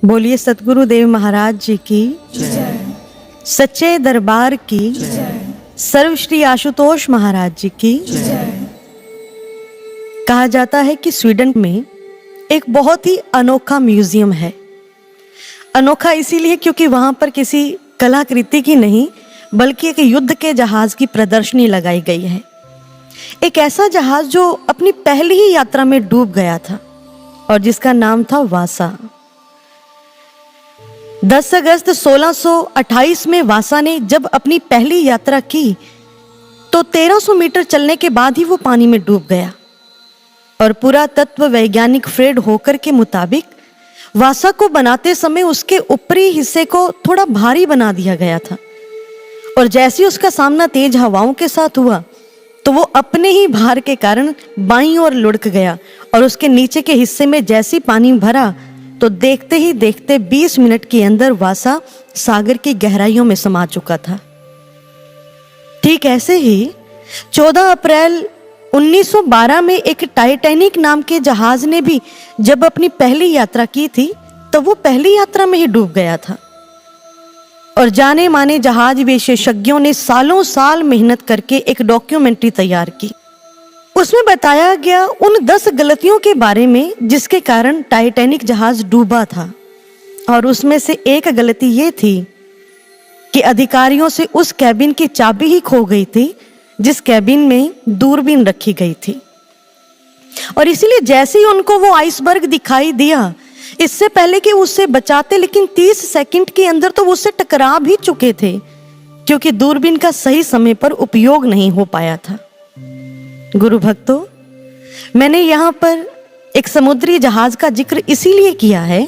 बोलिए सतगुरुदेव महाराज जी की जय। सच्चे दरबार की जय। सर्वश्री आशुतोष महाराज जी की जय। कहा जाता है कि स्वीडन में एक बहुत ही अनोखा म्यूजियम है। अनोखा इसीलिए क्योंकि वहां पर किसी कलाकृति की नहीं बल्कि एक युद्ध के जहाज की प्रदर्शनी लगाई गई है। एक ऐसा जहाज जो अपनी पहली ही यात्रा में डूब गया था और जिसका नाम था वासा। 10 अगस्त 1628 में वासा ने जब अपनी पहली यात्रा की तो 1300 मीटर चलने के बाद ही वो पानी में डूब गया। और पुरातत्व वैज्ञानिक फ्रेड होकर के मुताबिक वासा को बनाते समय उसके ऊपरी हिस्से को थोड़ा भारी बना दिया गया था और जैसे उसका सामना तेज हवाओं के साथ हुआ तो वो अपने ही भार के कारण बाईं ओर लुढ़क गया और उसके नीचे के हिस्से में जैसे पानी भरा तो देखते ही देखते 20 मिनट के अंदर वासा सागर की गहराइयों में समा चुका था। ठीक ऐसे ही 14 अप्रैल 1912 में एक टाइटैनिक नाम के जहाज ने भी जब अपनी पहली यात्रा की थी तो वो पहली यात्रा में ही डूब गया था। और जाने माने जहाज विशेषज्ञों ने सालों साल मेहनत करके एक डॉक्यूमेंट्री तैयार की। उसमें बताया गया उन 10 गलतियों के बारे में जिसके कारण टाइटैनिक जहाज डूबा था। और उसमें से एक गलती ये थी कि अधिकारियों से उस कैबिन की चाबी ही खो गई थी जिस कैबिन में दूरबीन रखी गई थी। और इसीलिए जैसे ही उनको वो आइसबर्ग दिखाई दिया इससे पहले कि उससे बचाते लेकिन 30 सेकंड के अंदर तो उससे टकरा भी चुके थे क्योंकि दूरबीन का सही समय पर उपयोग नहीं हो पाया था। गुरु भक्तों, मैंने यहाँ पर एक समुद्री जहाज का जिक्र इसीलिए किया है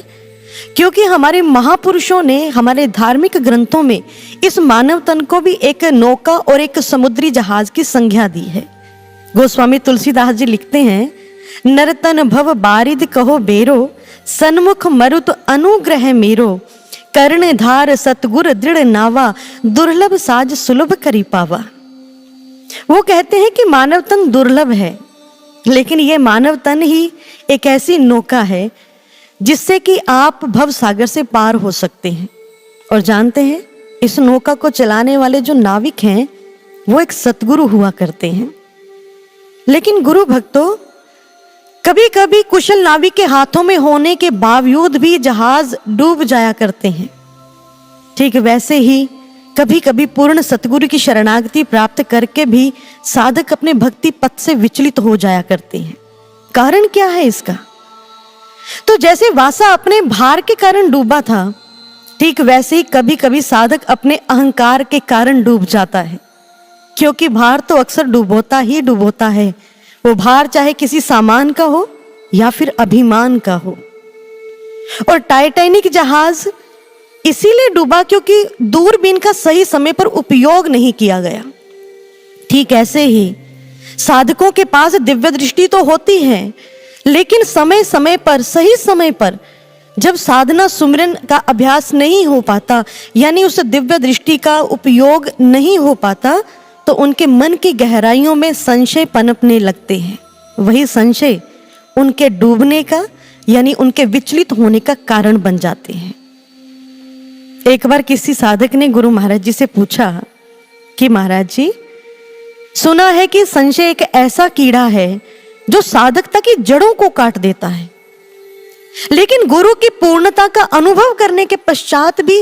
क्योंकि हमारे महापुरुषों ने हमारे धार्मिक ग्रंथों में इस मानव तन को भी एक नौका और एक समुद्री जहाज की संज्ञा दी है। गोस्वामी तुलसीदास जी लिखते हैं, नरतन भव बारिद कहो बेरो, सन्मुख मरुत अनुग्रह मेरो, कर्णधार सतगुर दृढ़ नावा, दुर्लभ साज सुलभ करी पावा। वो कहते हैं कि मानव तन दुर्लभ है लेकिन ये मानव तन ही एक ऐसी नौका है जिससे कि आप भव सागर से पार हो सकते हैं। और जानते हैं इस नौका को चलाने वाले जो नाविक हैं वो एक सतगुरु हुआ करते हैं। लेकिन गुरु भक्तों, कभी कभी कुशल नाविक के हाथों में होने के बावजूद भी जहाज डूब जाया करते हैं। ठीक वैसे ही कभी कभी पूर्ण सतगुरु की शरणागति प्राप्त करके भी साधक अपने भक्ति पथ से विचलित हो जाया करते हैं। कारण क्या है इसका? तो जैसे वासा अपने भार के कारण डूबा था ठीक वैसे ही कभी कभी साधक अपने अहंकार के कारण डूब जाता है क्योंकि भार तो अक्सर डुबोता ही डुबोता है। वो भार चाहे किसी सामान का हो या फिर अभिमान का हो। और टाइटैनिक जहाज इसीलिए डूबा क्योंकि दूरबीन का सही समय पर उपयोग नहीं किया गया। ठीक ऐसे ही साधकों के पास दिव्य दृष्टि तो होती है लेकिन समय समय पर सही समय पर जब साधना सुमिरन का अभ्यास नहीं हो पाता यानी उस दिव्य दृष्टि का उपयोग नहीं हो पाता तो उनके मन की गहराइयों में संशय पनपने लगते हैं। वही संशय उनके डूबने का यानी उनके विचलित होने का कारण बन जाते हैं। एक बार किसी साधक ने गुरु महाराज जी से पूछा कि महाराज जी, सुना है कि संशय एक ऐसा कीड़ा है जो साधकता की जड़ों को काट देता है, लेकिन गुरु की पूर्णता का अनुभव करने के पश्चात भी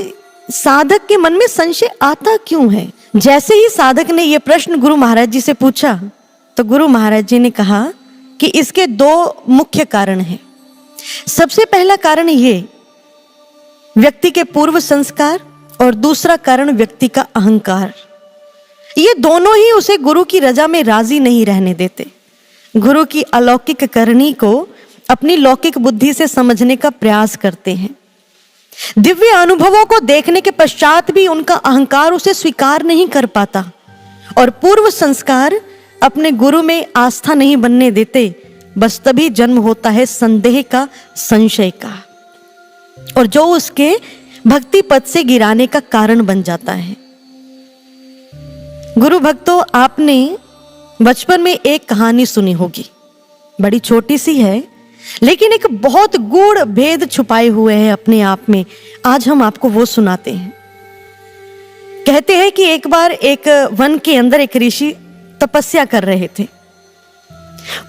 साधक के मन में संशय आता क्यों है? जैसे ही साधक ने यह प्रश्न गुरु महाराज जी से पूछा तो गुरु महाराज जी ने कहा कि इसके 2 मुख्य कारण हैं। सबसे पहला कारण ये व्यक्ति के पूर्व संस्कार और दूसरा कारण व्यक्ति का अहंकार। ये दोनों ही उसे गुरु की रजा में राजी नहीं रहने देते। गुरु की अलौकिक करनी को अपनी लौकिक बुद्धि से समझने का प्रयास करते हैं। दिव्य अनुभवों को देखने के पश्चात भी उनका अहंकार उसे स्वीकार नहीं कर पाता और पूर्व संस्कार अपने गुरु में आस्था नहीं बनने देते। बस तभी जन्म होता है संदेह का, संशय का, और जो उसके भक्ति पथ से गिराने का कारण बन जाता है। गुरु भक्तों, आपने बचपन में एक कहानी सुनी होगी, बड़ी छोटी सी है लेकिन एक बहुत गूढ़ भेद छुपाए हुए हैं अपने आप में। आज हम आपको वो सुनाते हैं। कहते हैं कि एक बार एक वन के अंदर एक ऋषि तपस्या कर रहे थे।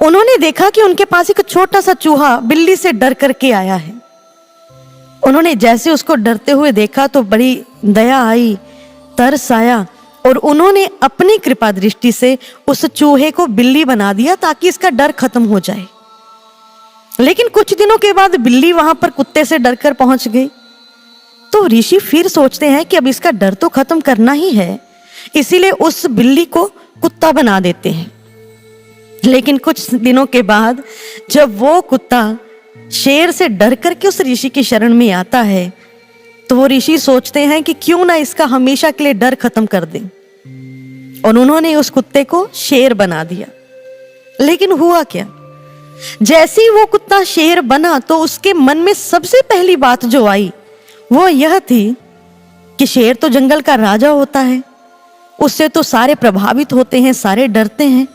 उन्होंने देखा कि उनके पास एक छोटा सा चूहा बिल्ली से डर करके आया है। उन्होंने जैसे उसको डरते हुए देखा तो बड़ी दया आई, तरस आया, और उन्होंने अपनी कृपा दृष्टि से उस चूहे को बिल्ली बना दिया ताकि इसका डर खत्म हो जाए। लेकिन कुछ दिनों के बाद बिल्ली वहां पर कुत्ते से डरकर पहुंच गई। तो ऋषि फिर सोचते हैं कि अब इसका डर तो खत्म करना ही है, इसीलिए उस बिल्ली को कुत्ता बना देते हैं। लेकिन कुछ दिनों के बाद जब वो कुत्ता शेर से डर करके उस ऋषि की शरण में आता है तो वो ऋषि सोचते हैं कि क्यों ना इसका हमेशा के लिए डर खत्म कर दें, और उन्होंने उस कुत्ते को शेर बना दिया। लेकिन हुआ क्या, जैसे ही वो कुत्ता शेर बना तो उसके मन में सबसे पहली बात जो आई वो यह थी कि शेर तो जंगल का राजा होता है, उससे तो सारे प्रभावित होते हैं, सारे डरते हैं।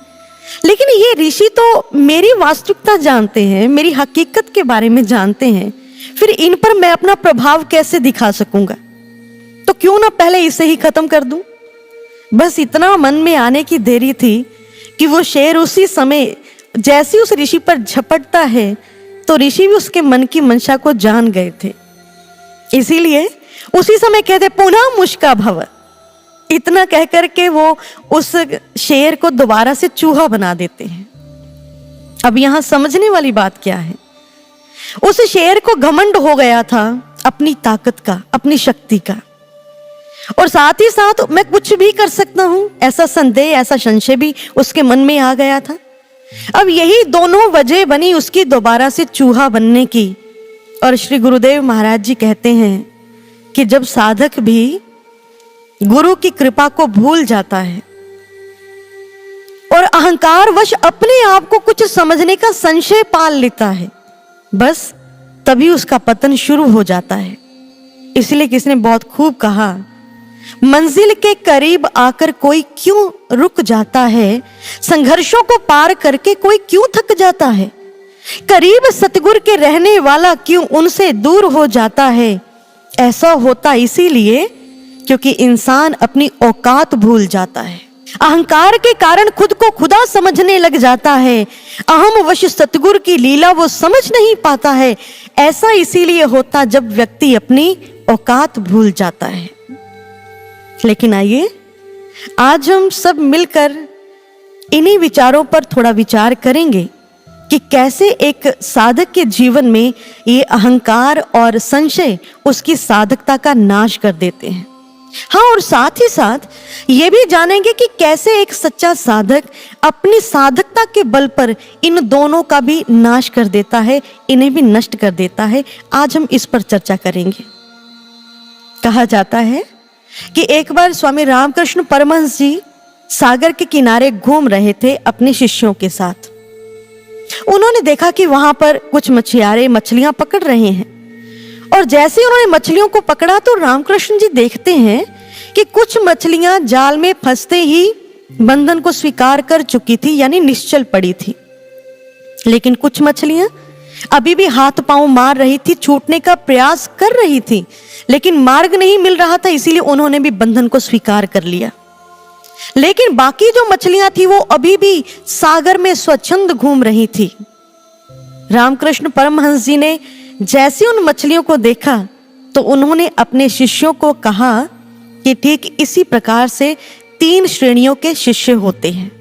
लेकिन ये ऋषि तो मेरी वास्तविकता जानते हैं, मेरी हकीकत के बारे में जानते हैं, फिर इन पर मैं अपना प्रभाव कैसे दिखा सकूंगा? तो क्यों ना पहले इसे ही खत्म कर दूं। बस इतना मन में आने की देरी थी कि वो शेर उसी समय जैसे उस ऋषि पर झपटता है तो ऋषि भी उसके मन की मंशा को जान गए थे। इसीलिए उसी समय कहते पुनः मुष्का भव, इतना कहकर के वो उस शेर को दोबारा से चूहा बना देते हैं। अब यहां समझने वाली बात क्या है, उस शेर को घमंड हो गया था अपनी ताकत का, अपनी शक्ति का, और साथ ही साथ मैं कुछ भी कर सकता हूं ऐसा संदेह, ऐसा संशय भी उसके मन में आ गया था। अब यही दोनों वजह बनी उसकी दोबारा से चूहा बनने की। और श्री गुरुदेव महाराज जी कहते हैं कि जब साधक भी गुरु की कृपा को भूल जाता है और अहंकार वश अपने आप को कुछ समझने का संशय पाल लेता है, बस तभी उसका पतन शुरू हो जाता है। इसलिए किसने बहुत खूब कहा, मंजिल के करीब आकर कोई क्यों रुक जाता है, संघर्षों को पार करके कोई क्यों थक जाता है, करीब सतगुरु के रहने वाला क्यों उनसे दूर हो जाता है। ऐसा होता इसीलिए क्योंकि इंसान अपनी औकात भूल जाता है, अहंकार के कारण खुद को खुदा समझने लग जाता है, अहम वश सतगुरु की लीला वो समझ नहीं पाता है। ऐसा इसीलिए होता जब व्यक्ति अपनी औकात भूल जाता है। लेकिन आइए आज हम सब मिलकर इन्हीं विचारों पर थोड़ा विचार करेंगे कि कैसे एक साधक के जीवन में ये अहंकार और संशय उसकी साधकता का नाश कर देते हैं। हाँ, और साथ ही साथ ये भी जानेंगे कि कैसे एक सच्चा साधक अपनी साधकता के बल पर इन दोनों का भी नाश कर देता है, इन्हें भी नष्ट कर देता है। आज हम इस पर चर्चा करेंगे। कहा जाता है कि एक बार स्वामी रामकृष्ण परमहंस जी सागर के किनारे घूम रहे थे अपने शिष्यों के साथ। उन्होंने देखा कि वहां पर कुछ मछुआरे मछलियां पकड़ रहे हैं, और जैसे उन्होंने मछलियों को पकड़ा तो रामकृष्ण जी देखते हैं कि कुछ मछलियां जाल में फंसते ही बंधन को स्वीकार कर चुकी थी, यानी निश्चल पड़ी थी। लेकिन कुछ मछलियां अभी भी हाथ पांव मार रही थी, छूटने का प्रयास कर रही थी, लेकिन मार्ग नहीं मिल रहा था, इसीलिए उन्होंने भी बंधन को स्वीकार कर लिया। लेकिन बाकी जो मछलियां थी वो अभी भी सागर में स्वच्छंद घूम रही थी। रामकृष्ण परमहंस जी ने जैसे उन मछलियों को देखा तो उन्होंने अपने शिष्यों को कहा कि ठीक इसी प्रकार से 3 श्रेणियों के शिष्य होते हैं।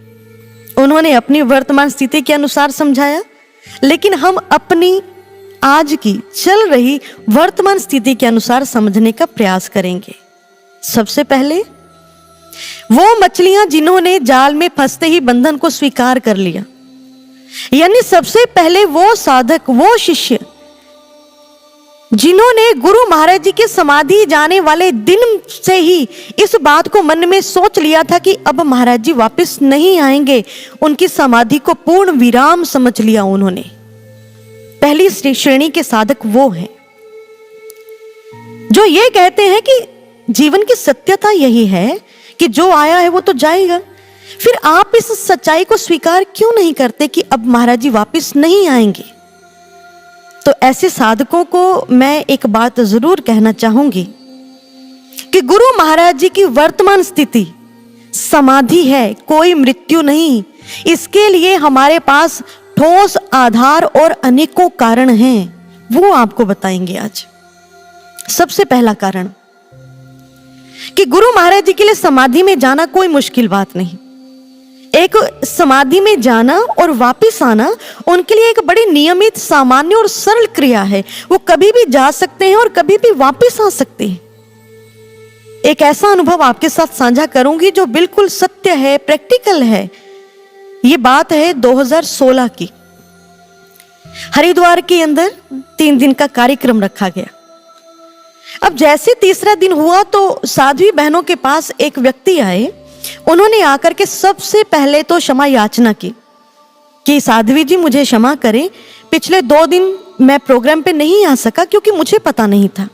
उन्होंने अपनी वर्तमान स्थिति के अनुसार समझाया, लेकिन हम अपनी आज की चल रही वर्तमान स्थिति के अनुसार समझने का प्रयास करेंगे। सबसे पहले वो मछलियां जिन्होंने जाल में फंसते ही बंधन को स्वीकार कर लिया, यानी सबसे पहले वो साधक, वो शिष्य जिन्होंने गुरु महाराज जी के समाधि जाने वाले दिन से ही इस बात को मन में सोच लिया था कि अब महाराज जी वापस नहीं आएंगे, उनकी समाधि को पूर्ण विराम समझ लिया उन्होंने। पहली श्रेणी के साधक वो हैं जो ये कहते हैं कि जीवन की सत्यता यही है कि जो आया है वो तो जाएगा। फिर आप इस सच्चाई को स्वीकार क्यों नहीं करते कि अब महाराज जी वापस नहीं आएंगे? तो ऐसे साधकों को मैं एक बात जरूर कहना चाहूंगी कि गुरु महाराज जी की वर्तमान स्थिति समाधि है, कोई मृत्यु नहीं। इसके लिए हमारे पास ठोस आधार और अनेकों कारण हैं, वो आपको बताएंगे आज। सबसे पहला कारण कि गुरु महाराज जी के लिए समाधि में जाना कोई मुश्किल बात नहीं। एक समाधि में जाना और वापस आना उनके लिए एक बड़ी नियमित, सामान्य और सरल क्रिया है। वो कभी भी जा सकते हैं और कभी भी वापस आ सकते हैं। एक ऐसा अनुभव आपके साथ साझा करूंगी जो बिल्कुल सत्य है, प्रैक्टिकल है। ये बात है 2016 की। हरिद्वार के अंदर 3 दिन का कार्यक्रम रखा गया। अब जैसे तीसरा दिन हुआ तो साध्वी बहनों के पास एक व्यक्ति आए। उन्होंने आकर के सबसे पहले तो क्षमा याचना की कि साध्वी जी मुझे क्षमा करें, पिछले 2 दिन मैं प्रोग्राम पे नहीं आ सका क्योंकि मुझे पता नहीं था।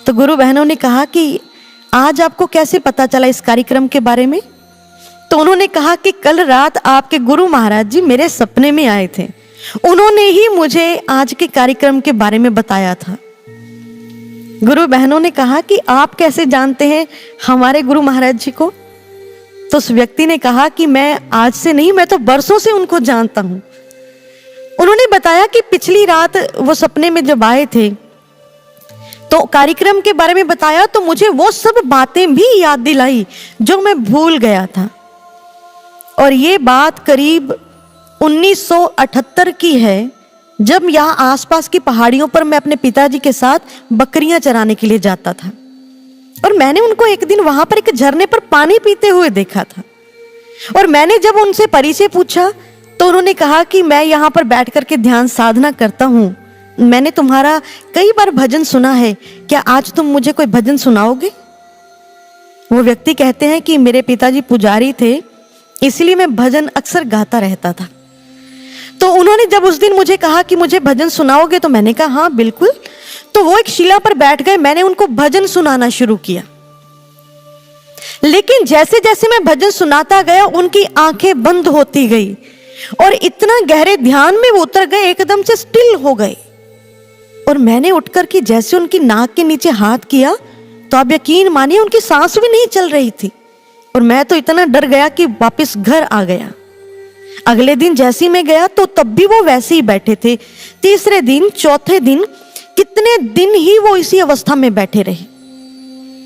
तो गुरु बहनों ने कहा कि आज आपको कैसे पता चला इस कार्यक्रम के बारे में? तो उन्होंने कहा कि कल रात आपके गुरु महाराज जी मेरे सपने में आए थे, उन्होंने ही मुझे आज के कार्यक्रम के बारे में बताया था। गुरु बहनों ने कहा कि आप कैसे जानते हैं हमारे गुरु महाराज जी को? तो उस व्यक्ति ने कहा कि मैं आज से नहीं, मैं तो बरसों से उनको जानता हूं। उन्होंने बताया कि पिछली रात वो सपने में जब आए थे तो कार्यक्रम के बारे में बताया, तो मुझे वो सब बातें भी याद दिलाई जो मैं भूल गया था। और ये बात करीब 1978 की है, जब यहाँ आसपास की पहाड़ियों पर मैं अपने पिताजी के साथ बकरियां चराने के लिए जाता था। और मैंने उनको एक दिन वहां पर एक झरने पर पानी पीते हुए देखा था। और मैंने जब उनसे परिचय पूछा तो उन्होंने कहा कि मैं यहाँ पर बैठ करके ध्यान साधना करता हूँ, मैंने तुम्हारा कई बार भजन सुना है, क्या आज तुम मुझे कोई भजन सुनाओगे? वो व्यक्ति कहते हैं कि मेरे पिताजी पुजारी थे, इसलिए मैं भजन अक्सर गाता रहता था। तो उन्होंने जब उस दिन मुझे कहा कि मुझे भजन सुनाओगे, तो मैंने कहा हाँ बिल्कुल। तो वो एक शिला पर बैठ गए, मैंने उनको भजन सुनाना शुरू किया। लेकिन जैसे जैसे मैं भजन सुनाता गया उनकी आंखें बंद होती गई और इतना गहरे ध्यान में वो उतर गए, एकदम से स्टिल हो गए। और मैंने उठकर के जैसे उनकी नाक के नीचे हाथ किया तो आप यकीन मानिए उनकी सांस भी नहीं चल रही थी। और मैं तो इतना डर गया कि वापस घर आ गया। अगले दिन जैसे मैं गया तो तब भी वो वैसे ही बैठे थे। तीसरे दिन, चौथे दिन, कितने दिन ही वो इसी अवस्था में बैठे रहे।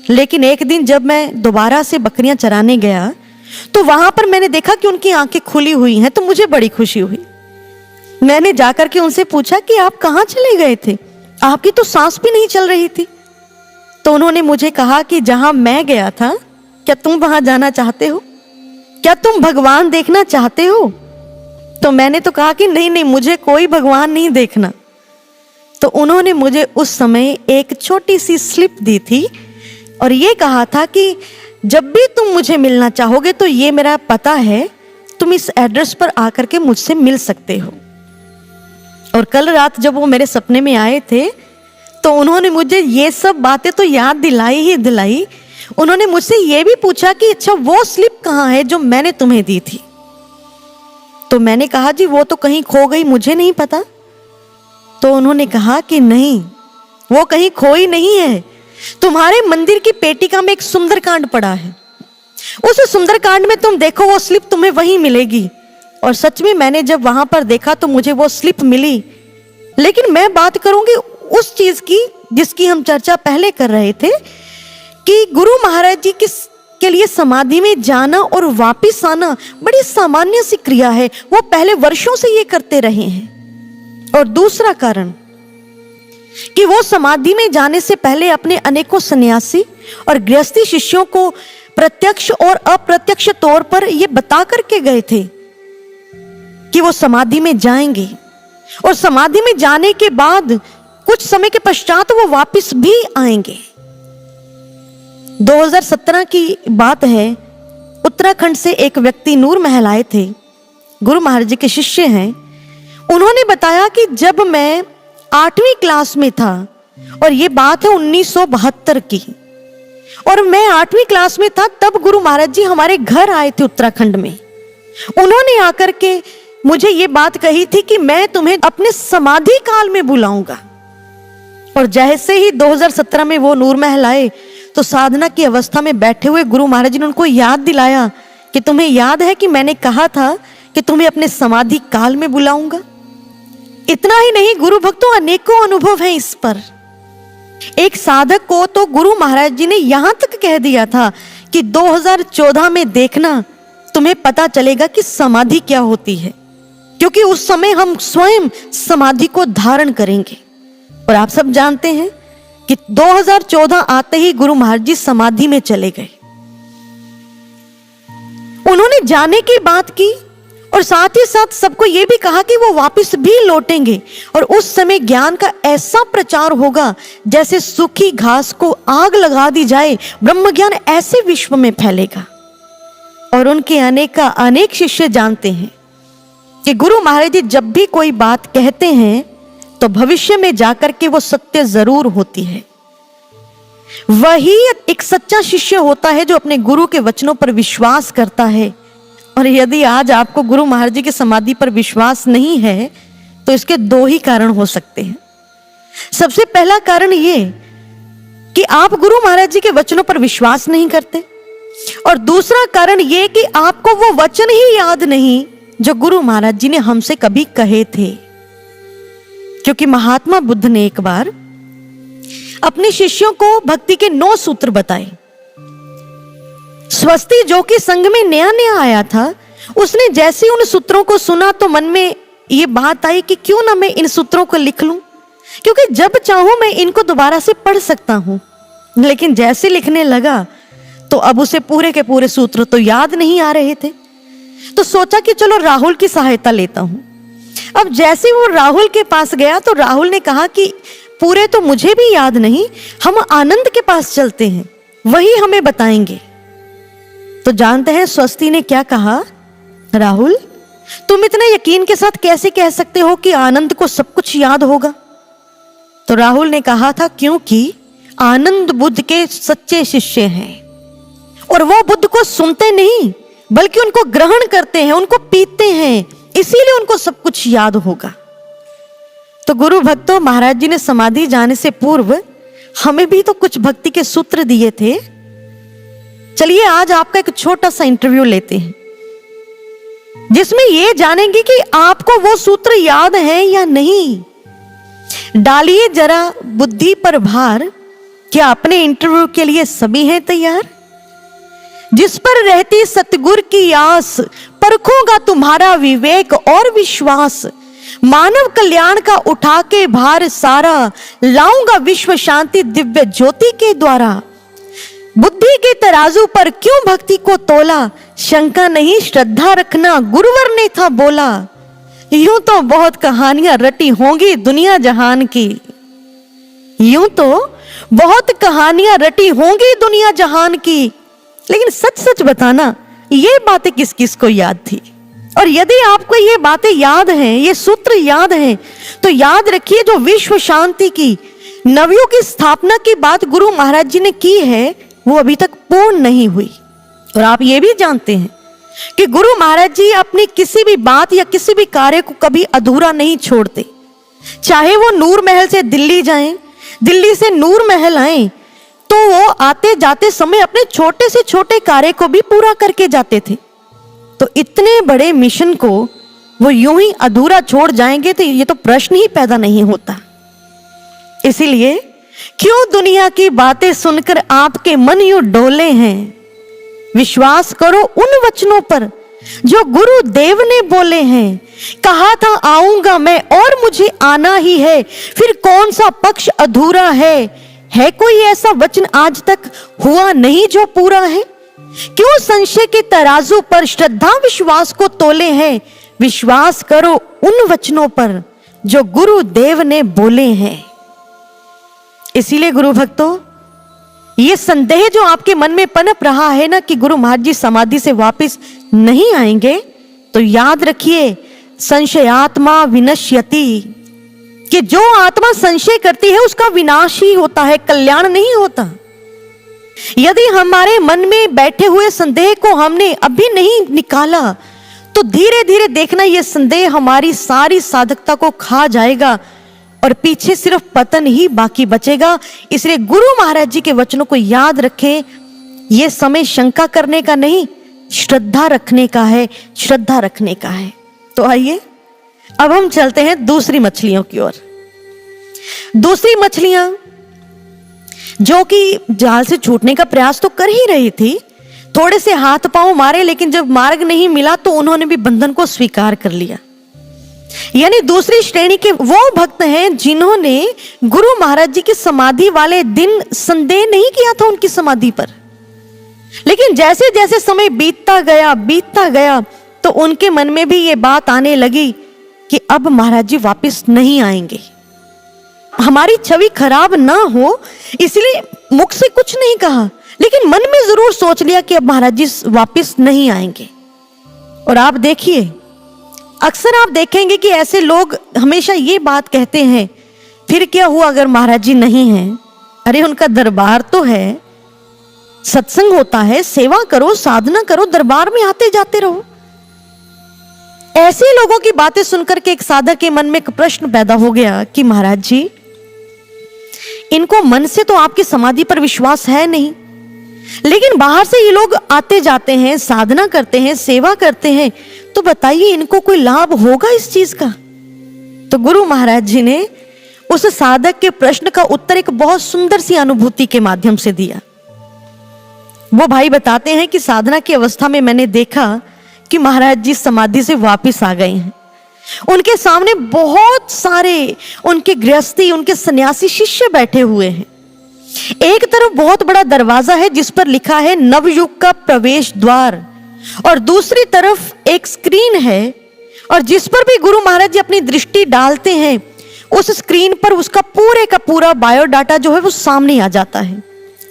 लेकिन एक दिन जब मैं दोबारा से बकरियां चराने गया तो वहां पर मैंने देखा कि उनकी आंखें खुली हुई हैं, तो मुझे बड़ी खुशी हुई। मैंने जाकर के उनसे पूछा कि आप कहाँ चले गए थे, आपकी तो सांस भी नहीं चल रही थी। तो उन्होंने मुझे कहा कि जहां मैं गया था, क्या तुम वहां जाना चाहते हो? क्या तुम भगवान देखना चाहते हो? तो मैंने तो कहा कि नहीं नहीं, मुझे कोई भगवान नहीं देखना। तो उन्होंने मुझे उस समय एक छोटी सी स्लिप दी थी और ये कहा था कि जब भी तुम मुझे मिलना चाहोगे तो ये मेरा पता है, तुम इस एड्रेस पर आकर के मुझसे मिल सकते हो। और कल रात जब वो मेरे सपने में आए थे तो उन्होंने मुझे ये सब बातें तो याद दिलाई ही दिलाई। उन्होंने मुझसे ये भी पूछा कि अच्छा वो स्लिप कहाँ है जो मैंने तुम्हें दी थी? तो मैंने कहा जी वो तो कहीं खो गई, मुझे नहीं पता। तो उन्होंने कहा कि नहीं, वो कहीं खोई नहीं है, तुम्हारे मंदिर की पेटिका में एक सुंदरकांड पड़ा है, उस सुंदरकांड में तुम देखो वो स्लिप तुम्हें वहीं मिलेगी। और सच में मैंने जब वहां पर देखा तो मुझे वो स्लिप मिली। लेकिन मैं बात करूंगी उस चीज की जिसकी हम चर्चा पहले कर रहे थे कि गुरु महाराज जी के लिए समाधि में जाना और वापिस आना बड़ी सामान्य सी क्रिया है, वो पहले वर्षों से ये करते रहे हैं। और दूसरा कारण कि वो समाधि में जाने से पहले अपने अनेकों सन्यासी और गृहस्थी शिष्यों को प्रत्यक्ष और अप्रत्यक्ष तौर पर ये बता करके गए थे कि वो समाधि में जाएंगे। और समाधि में जाने के बाद कुछ समय के पश्चात वो वापस भी आएंगे। 2017 की बात है, उत्तराखंड से एक व्यक्ति नूर महल आए थे, गुरु महाराज जी के शिष्य हैं। उन्होंने बताया कि जब मैं 8वीं क्लास में था, और ये बात है 1972 की, और मैं 8वीं क्लास में था तब गुरु महाराज जी हमारे घर आए थे उत्तराखंड में। उन्होंने आकर के मुझे ये बात कही थी कि मैं तुम्हें अपने समाधि काल में बुलाऊंगा। और जैसे ही 2017 में वो नूर महल आए तो साधना की अवस्था में बैठे हुए गुरु महाराज जी ने उनको याद दिलाया कि तुम्हें याद है कि मैंने कहा था कि तुम्हें अपने समाधि काल में बुलाऊंगा। इतना ही नहीं गुरु भक्तों, अनेकों अनुभव हैं इस पर। एक साधक को तो गुरु महाराज जी ने यहां तक कह दिया था कि 2014 में देखना, तुम्हें पता चलेगा कि समाधि क्या होती है, क्योंकि उस समय हम स्वयं समाधि को धारण करेंगे। और आप सब जानते हैं कि 2014 आते ही गुरु महाराज जी समाधि में चले गए। उन्होंने जाने की बात की और साथ ही साथ सबको यह भी कहा कि वो वापस भी लौटेंगे और उस समय ज्ञान का ऐसा प्रचार होगा जैसे सूखी घास को आग लगा दी जाए, ब्रह्म ज्ञान ऐसे विश्व में फैलेगा। और उनके अनेक शिष्य जानते हैं कि गुरु महाराज जी जब भी कोई बात कहते हैं तो भविष्य में जाकर के वो सत्य जरूर होती है। वही एक सच्चा शिष्य होता है जो अपने गुरु के वचनों पर विश्वास करता है। और यदि आज आपको गुरु महाराज जी की समाधि पर विश्वास नहीं है तो इसके दो ही कारण हो सकते हैं। सबसे पहला कारण ये कि आप गुरु महाराज जी के वचनों पर विश्वास नहीं करते, और दूसरा कारण ये कि आपको वो वचन ही याद नहीं जो गुरु महाराज जी ने हमसे कभी कहे थे। क्योंकि महात्मा बुद्ध ने एक बार अपने शिष्यों को भक्ति के 9 सूत्र बताए। स्वस्ति जो कि संघ में नया नया आया था, उसने जैसे उन सूत्रों को सुना तो मन में ये बात आई कि क्यों ना मैं इन सूत्रों को लिख लूं, क्योंकि जब चाहूं मैं इनको दोबारा से पढ़ सकता हूं। लेकिन जैसे लिखने लगा तो अब उसे पूरे के पूरे सूत्र तो याद नहीं आ रहे थे। तो सोचा कि चलो राहुल की सहायता लेता हूं। अब जैसे वो राहुल के पास गया तो राहुल ने कहा कि पूरे तो मुझे भी याद नहीं, हम आनंद के पास चलते हैं, वही हमें बताएंगे। तो जानते हैं स्वस्ति ने क्या कहा? राहुल, तुम इतने यकीन के साथ कैसे कह सकते हो कि आनंद को सब कुछ याद होगा? तो राहुल ने कहा था क्योंकि आनंद बुद्ध के सच्चे शिष्य हैं और वो बुद्ध को सुनते नहीं बल्कि उनको ग्रहण करते हैं, उनको पीते हैं, इसीलिए उनको सब कुछ याद होगा। तो गुरु भक्तों, महाराज जी ने समाधि जाने से पूर्व हमें भी तो कुछ भक्ति के सूत्र दिए थे। चलिए आज आपका एक छोटा सा इंटरव्यू लेते हैं जिसमें ये जानेंगे कि आपको वो सूत्र याद है या नहीं। डालिए जरा बुद्धि पर भार, क्या अपने इंटरव्यू के लिए सभी हैं तैयार? जिस पर रहती सतगुर की आस, परखूंगा तुम्हारा विवेक और विश्वास। मानव कल्याण का उठा के भार सारा, लाऊंगा विश्व शांति दिव्य ज्योति के द्वारा। बुद्धि के तराजू पर क्यों भक्ति को तोला, शंका नहीं श्रद्धा रखना गुरुवर ने था बोला। यूं तो बहुत कहानियां रटी होंगी दुनिया जहान की, यूं तो बहुत कहानियां रटी होंगी दुनिया जहान की, लेकिन सच सच बताना ये बातें किस किस को याद थी? और यदि आपको ये बातें याद हैं, ये सूत्र याद हैं, तो याद रखिए जो विश्व शांति की, नवयुग की स्थापना की बात गुरु महाराज जी ने की है वो अभी तक पूर्ण नहीं हुई। और आप ये भी जानते हैं कि गुरु महाराज जी अपनी किसी भी बात या किसी भी कार्य को कभी अधूरा नहीं छोड़ते। चाहे वो नूर महल से दिल्ली जाएं, दिल्ली से नूर महल आए, तो वो आते जाते समय अपने छोटे से छोटे कार्य को भी पूरा करके जाते थे। तो इतने बड़े मिशन को वो यूं ही अधूरा छोड़ जाएंगे तो ये तो प्रश्न ही पैदा नहीं होता। इसीलिए क्यों दुनिया की बातें सुनकर आपके मन यूं डोले हैं? विश्वास करो उन वचनों पर जो गुरु देव ने बोले हैं। कहा था आऊंगा मैं और मुझे आना ही है, फिर कौन सा पक्ष अधूरा है? है कोई ऐसा वचन आज तक हुआ नहीं जो पूरा है? क्यों संशय के तराजू पर श्रद्धा विश्वास को तोले हैं? विश्वास करो उन वचनों पर जो गुरु देव ने बोले हैं। इसीलिए गुरु भक्तों, ये संदेह जो आपके मन में पनप रहा है ना कि गुरु महाराज जी समाधि से वापस नहीं आएंगे, तो याद रखिए संशयात्मा विनश्यति, कि जो आत्मा संशय करती है उसका विनाश ही होता है, कल्याण नहीं होता। यदि हमारे मन में बैठे हुए संदेह को हमने अभी नहीं निकाला तो धीरे धीरे देखना ये संदेह हमारी सारी साधकता को खा जाएगा और पीछे सिर्फ पतन ही बाकी बचेगा। इसलिए गुरु महाराज जी के वचनों को याद रखें। यह समय शंका करने का नहीं, श्रद्धा रखने का है, श्रद्धा रखने का है। तो आइए अब हम चलते हैं दूसरी मछलियों की ओर। दूसरी मछलियां जो कि जाल से छूटने का प्रयास तो कर ही रही थी, थोड़े से हाथ पांव मारे, लेकिन जब मार्ग नहीं मिला तो उन्होंने भी बंधन को स्वीकार कर लिया। यानी दूसरी श्रेणी के वो भक्त हैं जिन्होंने गुरु महाराज जी की समाधि वाले दिन संदेह नहीं किया था उनकी समाधि पर, लेकिन जैसे जैसे समय बीतता गया तो उनके मन में भी ये बात आने लगी कि अब महाराज जी वापस नहीं आएंगे। हमारी छवि खराब ना हो इसलिए मुख से कुछ नहीं कहा, लेकिन मन में जरूर सोच लिया कि अब महाराज जी वापस नहीं आएंगे। और आप देखिए, अक्सर आप देखेंगे कि ऐसे लोग हमेशा ये बात कहते हैं, फिर क्या हुआ अगर महाराज जी नहीं हैं? अरे उनका दरबार तो है, सत्संग होता है, सेवा करो, साधना करो, दरबार में आते जाते रहो। ऐसे लोगों की बातें सुनकर के एक साधक के मन में एक प्रश्न पैदा हो गया कि महाराज जी, इनको मन से तो आपकी समाधि पर विश्वास है नहीं, लेकिन बाहर से ये लोग आते जाते हैं, साधना करते हैं, सेवा करते हैं, तो बताइए इनको कोई लाभ होगा इस चीज का? तो गुरु महाराज जी ने उस साधक के प्रश्न का उत्तर एक बहुत सुंदर सी अनुभूति के माध्यम से दिया। वो भाई बताते हैं कि साधना की अवस्था में मैंने देखा कि महाराज जी समाधि से वापस आ गए हैं। उनके सामने बहुत सारे उनके गृहस्थी, उनके सन्यासी शिष्य बैठे हुए हैं। एक तरफ बहुत बड़ा दरवाजा है जिस पर लिखा है नवयुग का प्रवेश द्वार, और दूसरी तरफ एक स्क्रीन है और जिस पर भी गुरु महाराज जी अपनी दृष्टि डालते हैं उस स्क्रीन पर उसका पूरे का पूरा बायोडाटा जो है वो सामने आ जाता है।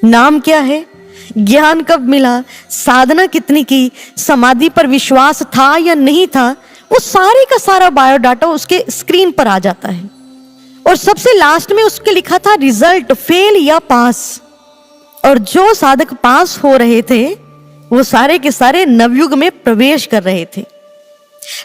नाम क्या है, ज्ञान कब मिला, साधना कितनी की, समाधि पर विश्वास था या नहीं था, वो सारे का सारा बायोडाटा उसके स्क्रीन पर आ जाता है। और सबसे लास्ट में उसके लिखा था रिजल्ट, फेल या पास। और जो साधक पास हो रहे थे वो सारे के सारे नवयुग में प्रवेश कर रहे थे,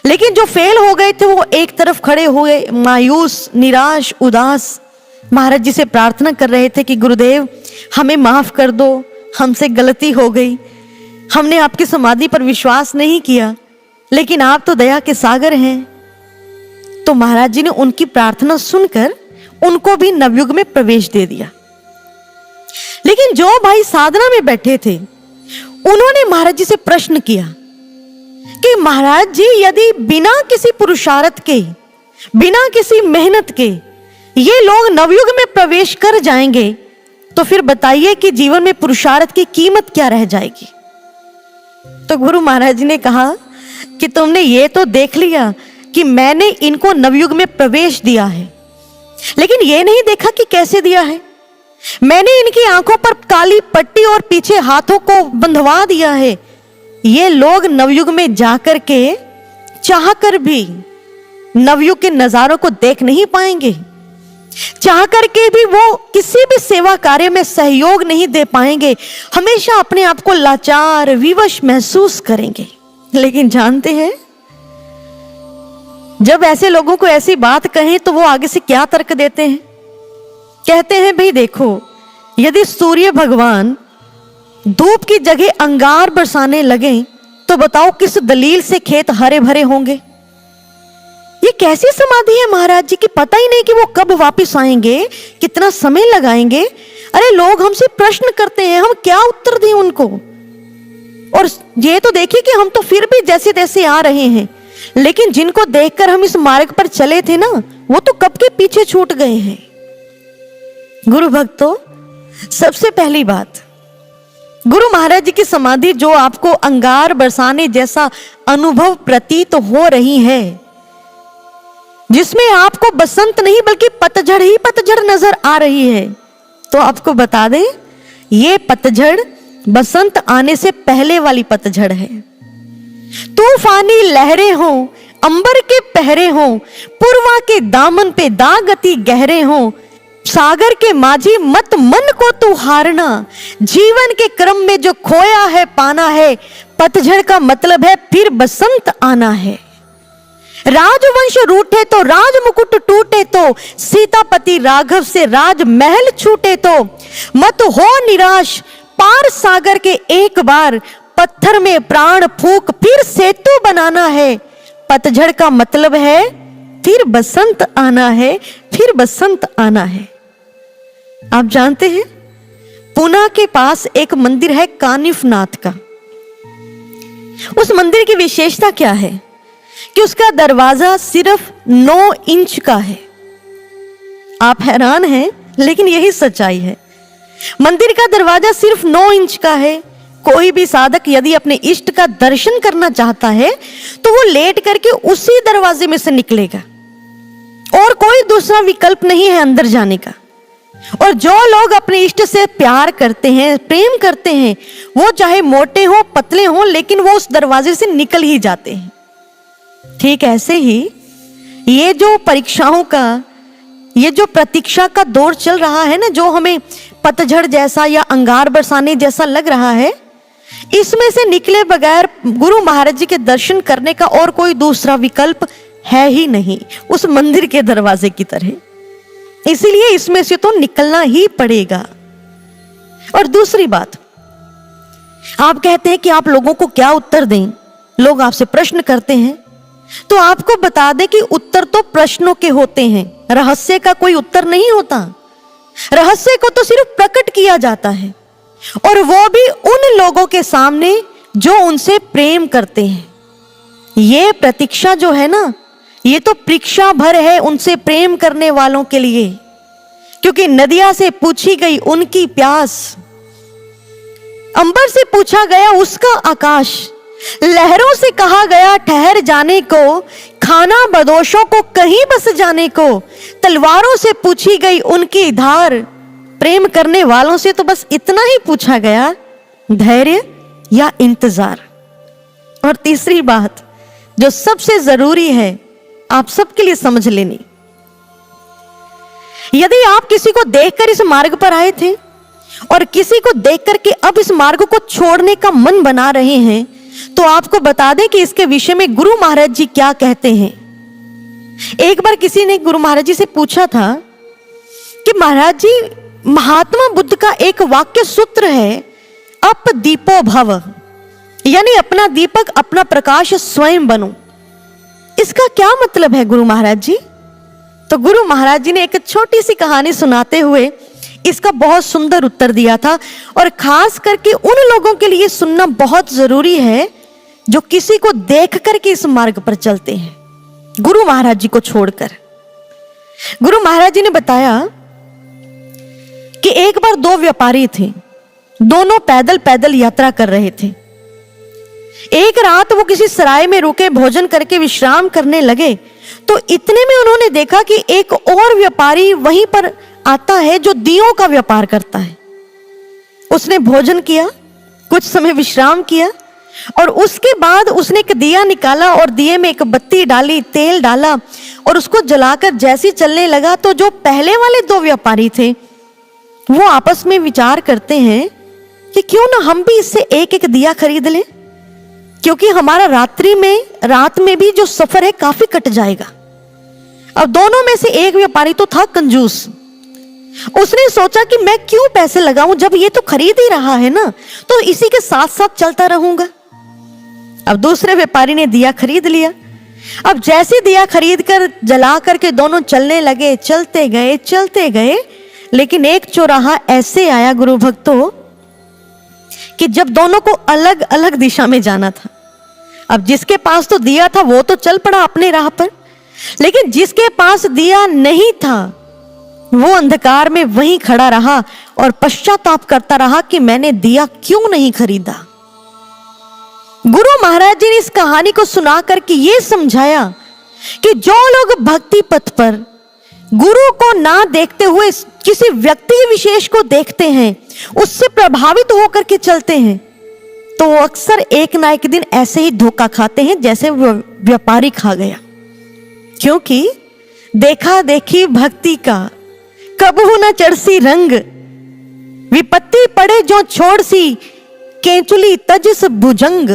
लेकिन जो फेल हो गए थे वो एक तरफ खड़े हुए मायूस, निराश, उदास, महाराज जी से प्रार्थना कर रहे थे कि गुरुदेव हमें माफ कर दो, हमसे गलती हो गई, हमने आपकी समाधि पर विश्वास नहीं किया, लेकिन आप तो दया के सागर हैं। तो महाराज जी ने उनकी प्रार्थना सुनकर उनको भी नवयुग में प्रवेश दे दिया। लेकिन जो भाई साधना में बैठे थे उन्होंने महाराज जी से प्रश्न किया कि महाराज जी यदि बिना किसी पुरुषार्थ के, बिना किसी मेहनत के ये लोग नवयुग में प्रवेश कर जाएंगे तो फिर बताइए कि जीवन में पुरुषार्थ की कीमत क्या रह जाएगी? तो गुरु महाराज जी ने कहा कि तुमने ये तो देख लिया कि मैंने इनको नवयुग में प्रवेश दिया है, लेकिन ये नहीं देखा कि कैसे दिया है। मैंने इनकी आंखों पर काली पट्टी और पीछे हाथों को बंधवा दिया है। ये लोग नवयुग में जाकर के चाहकर भी नवयुग के नजारों को देख नहीं पाएंगे, चाह करके भी वो किसी भी सेवा कार्य में सहयोग नहीं दे पाएंगे, हमेशा अपने आप को लाचार, विवश महसूस करेंगे। लेकिन जानते हैं, जब ऐसे लोगों को ऐसी बात कहें तो वो आगे से क्या तर्क देते हैं? कहते हैं भाई देखो, यदि सूर्य भगवान धूप की जगह अंगार बरसाने लगे तो बताओ किस दलील से खेत हरे भरे होंगे? ये कैसी समाधि है महाराज जी की, पता ही नहीं कि वो कब वापस आएंगे, कितना समय लगाएंगे। अरे लोग हमसे प्रश्न करते हैं, हम क्या उत्तर दें उनको? और ये तो देखिए कि हम तो फिर भी जैसे तैसे आ रहे हैं, लेकिन जिनको देखकर हम इस मार्ग पर चले थे ना, वो तो कब के पीछे छूट गए हैं। गुरु भक्तों, सबसे पहली बात, गुरु महाराज जी की समाधि जो आपको अंगार बरसाने जैसा अनुभव प्रतीत हो रही है, जिसमें आपको बसंत नहीं बल्कि पतझड़ ही पतझड़ नजर आ रही है, तो आपको बता दें ये पतझड़ बसंत आने से पहले वाली पतझड़ है। तूफानी लहरें हो, अंबर के पहरे हो, पूर्वा के दामन पे दागती गहरे हो, सागर के माझी मत मन को तू हारना, जीवन के क्रम में जो खोया है पाना है, पतझड़ का मतलब है फिर बसंत आना है। राजवंश रूठे तो राज मुकुट टूटे तो, सीतापति राघव से राज महल छूटे तो, मत हो निराश पार सागर के एक बार, पत्थर में प्राण फूंक फिर सेतु बनाना है। पतझड़ का मतलब है फिर बसंत आना है, फिर बसंत आना है। आप जानते हैं पुणे के पास एक मंदिर है कानिफनाथ का। उस मंदिर की विशेषता क्या है कि उसका दरवाजा सिर्फ 9 इंच का है। आप हैरान हैं, लेकिन यही सच्चाई है। मंदिर का दरवाजा सिर्फ 9 इंच का है। कोई भी साधक यदि अपने इष्ट का दर्शन करना चाहता है तो वो लेट करके उसी दरवाजे में से निकलेगा और कोई दूसरा विकल्प नहीं है अंदर जाने का। और जो लोग अपने इष्ट से प्यार करते हैं, प्रेम करते हैं, वो चाहे मोटे हो पतले हो, लेकिन वो उस दरवाजे से निकल ही जाते हैं। ठीक ऐसे ही ये जो परीक्षाओं का, ये जो प्रतीक्षा का दौर चल रहा है ना, जो हमें पतझड़ जैसा या अंगार बरसाने जैसा लग रहा है, इसमें से निकले बगैर गुरु महाराज जी के दर्शन करने का और कोई दूसरा विकल्प है ही नहीं, उस मंदिर के दरवाजे की तरह। इसीलिए इसमें से तो निकलना ही पड़ेगा। और दूसरी बात, आप कहते हैं कि आप लोगों को क्या उत्तर दें, लोग आपसे प्रश्न करते हैं, तो आपको बता दें कि उत्तर तो प्रश्नों के होते हैं, रहस्य का कोई उत्तर नहीं होता। रहस्य को तो सिर्फ प्रकट किया जाता है, और वो भी उन लोगों के सामने जो उनसे प्रेम करते हैं। ये प्रतीक्षा जो है ना, ये तो परीक्षा भर है उनसे प्रेम करने वालों के लिए, क्योंकि नदिया से पूछी गई उनकी प्यास, अंबर से पूछा गया उसका आकाश, लहरों से कहा गया ठहर जाने को, खाना बदोशों को कहीं बस जाने को, तलवारों से पूछी गई उनकी धार, प्रेम करने वालों से तो बस इतना ही पूछा गया, धैर्य या इंतजार। और तीसरी बात जो सबसे जरूरी है आप सबके लिए समझ लेनी, यदि आप किसी को देखकर इस मार्ग पर आए थे और किसी को देखकर के अब इस मार्ग को छोड़ने का मन बना रहे हैं, तो आपको बता दें कि इसके विषय में गुरु महाराज जी क्या कहते हैं। एक बार किसी ने गुरु महाराज जी से पूछा था कि महाराज जी, महात्मा बुद्ध का एक वाक्य सूत्र है, अप दीपो भव, यानी अपना दीपक अपना प्रकाश स्वयं बनो। इसका क्या मतलब है गुरु महाराज जी? तो गुरु महाराज जी ने एक छोटी सी कहानी सुनाते हुए इसका बहुत सुंदर उत्तर दिया था, और खास करके उन लोगों के लिए सुनना बहुत जरूरी है जो किसी को देख करके इस मार्ग पर चलते हैं, गुरु महाराज जी को छोड़कर। गुरु महाराज जी ने बताया कि एक बार 2 व्यापारी थे, दोनों पैदल पैदल यात्रा कर रहे थे। एक रात वो किसी सराय में रुके, भोजन करके विश्राम करने लगे, तो इतने में उन्होंने देखा कि एक और व्यापारी वहीं पर आता है जो दियों का व्यापार करता है। उसने भोजन किया, कुछ समय विश्राम किया, और उसके बाद उसने एक दिया निकाला और दिए में एक बत्ती डाली, तेल डाला और उसको जलाकर जैसे चलने लगा, तो जो पहले वाले 2 व्यापारी थे वो आपस में विचार करते हैं कि क्यों ना हम भी इससे एक एक दिया खरीद लें, क्योंकि हमारा रात में भी जो सफर है काफी कट जाएगा। अब दोनों में से एक व्यापारी तो था कंजूस, उसने सोचा कि मैं क्यों पैसे लगाऊं, जब ये तो खरीद ही रहा है ना, तो इसी के साथ साथ चलता रहूंगा। अब दूसरे व्यापारी ने दिया खरीद लिया। अब जैसे दिया खरीद कर जला करके दोनों चलने लगे, चलते गए, लेकिन एक चौराहा ऐसे आया गुरु भक्तों कि जब दोनों को अलग अलग दिशा में जाना था। अब जिसके पास तो दिया था वो तो चल पड़ा अपने राह पर, लेकिन जिसके पास दिया नहीं था वो अंधकार में वहीं खड़ा रहा और पश्चाताप करता रहा कि मैंने दिया क्यों नहीं खरीदा। गुरु महाराज जी ने इस कहानी को सुना करके ये समझाया कि जो लोग भक्ति पथ पर गुरु को ना देखते हुए किसी व्यक्ति विशेष को देखते हैं, उससे प्रभावित होकर के चलते हैं, तो वो अक्सर एक ना एक दिन ऐसे ही धोखा खाते हैं जैसे व्यापारी खा गया। क्योंकि देखा देखी भक्ति का कबहू न चढ़सी रंग, विपत्ति पड़े जो छोड़ सी, केंचुली तजिस भुजंग।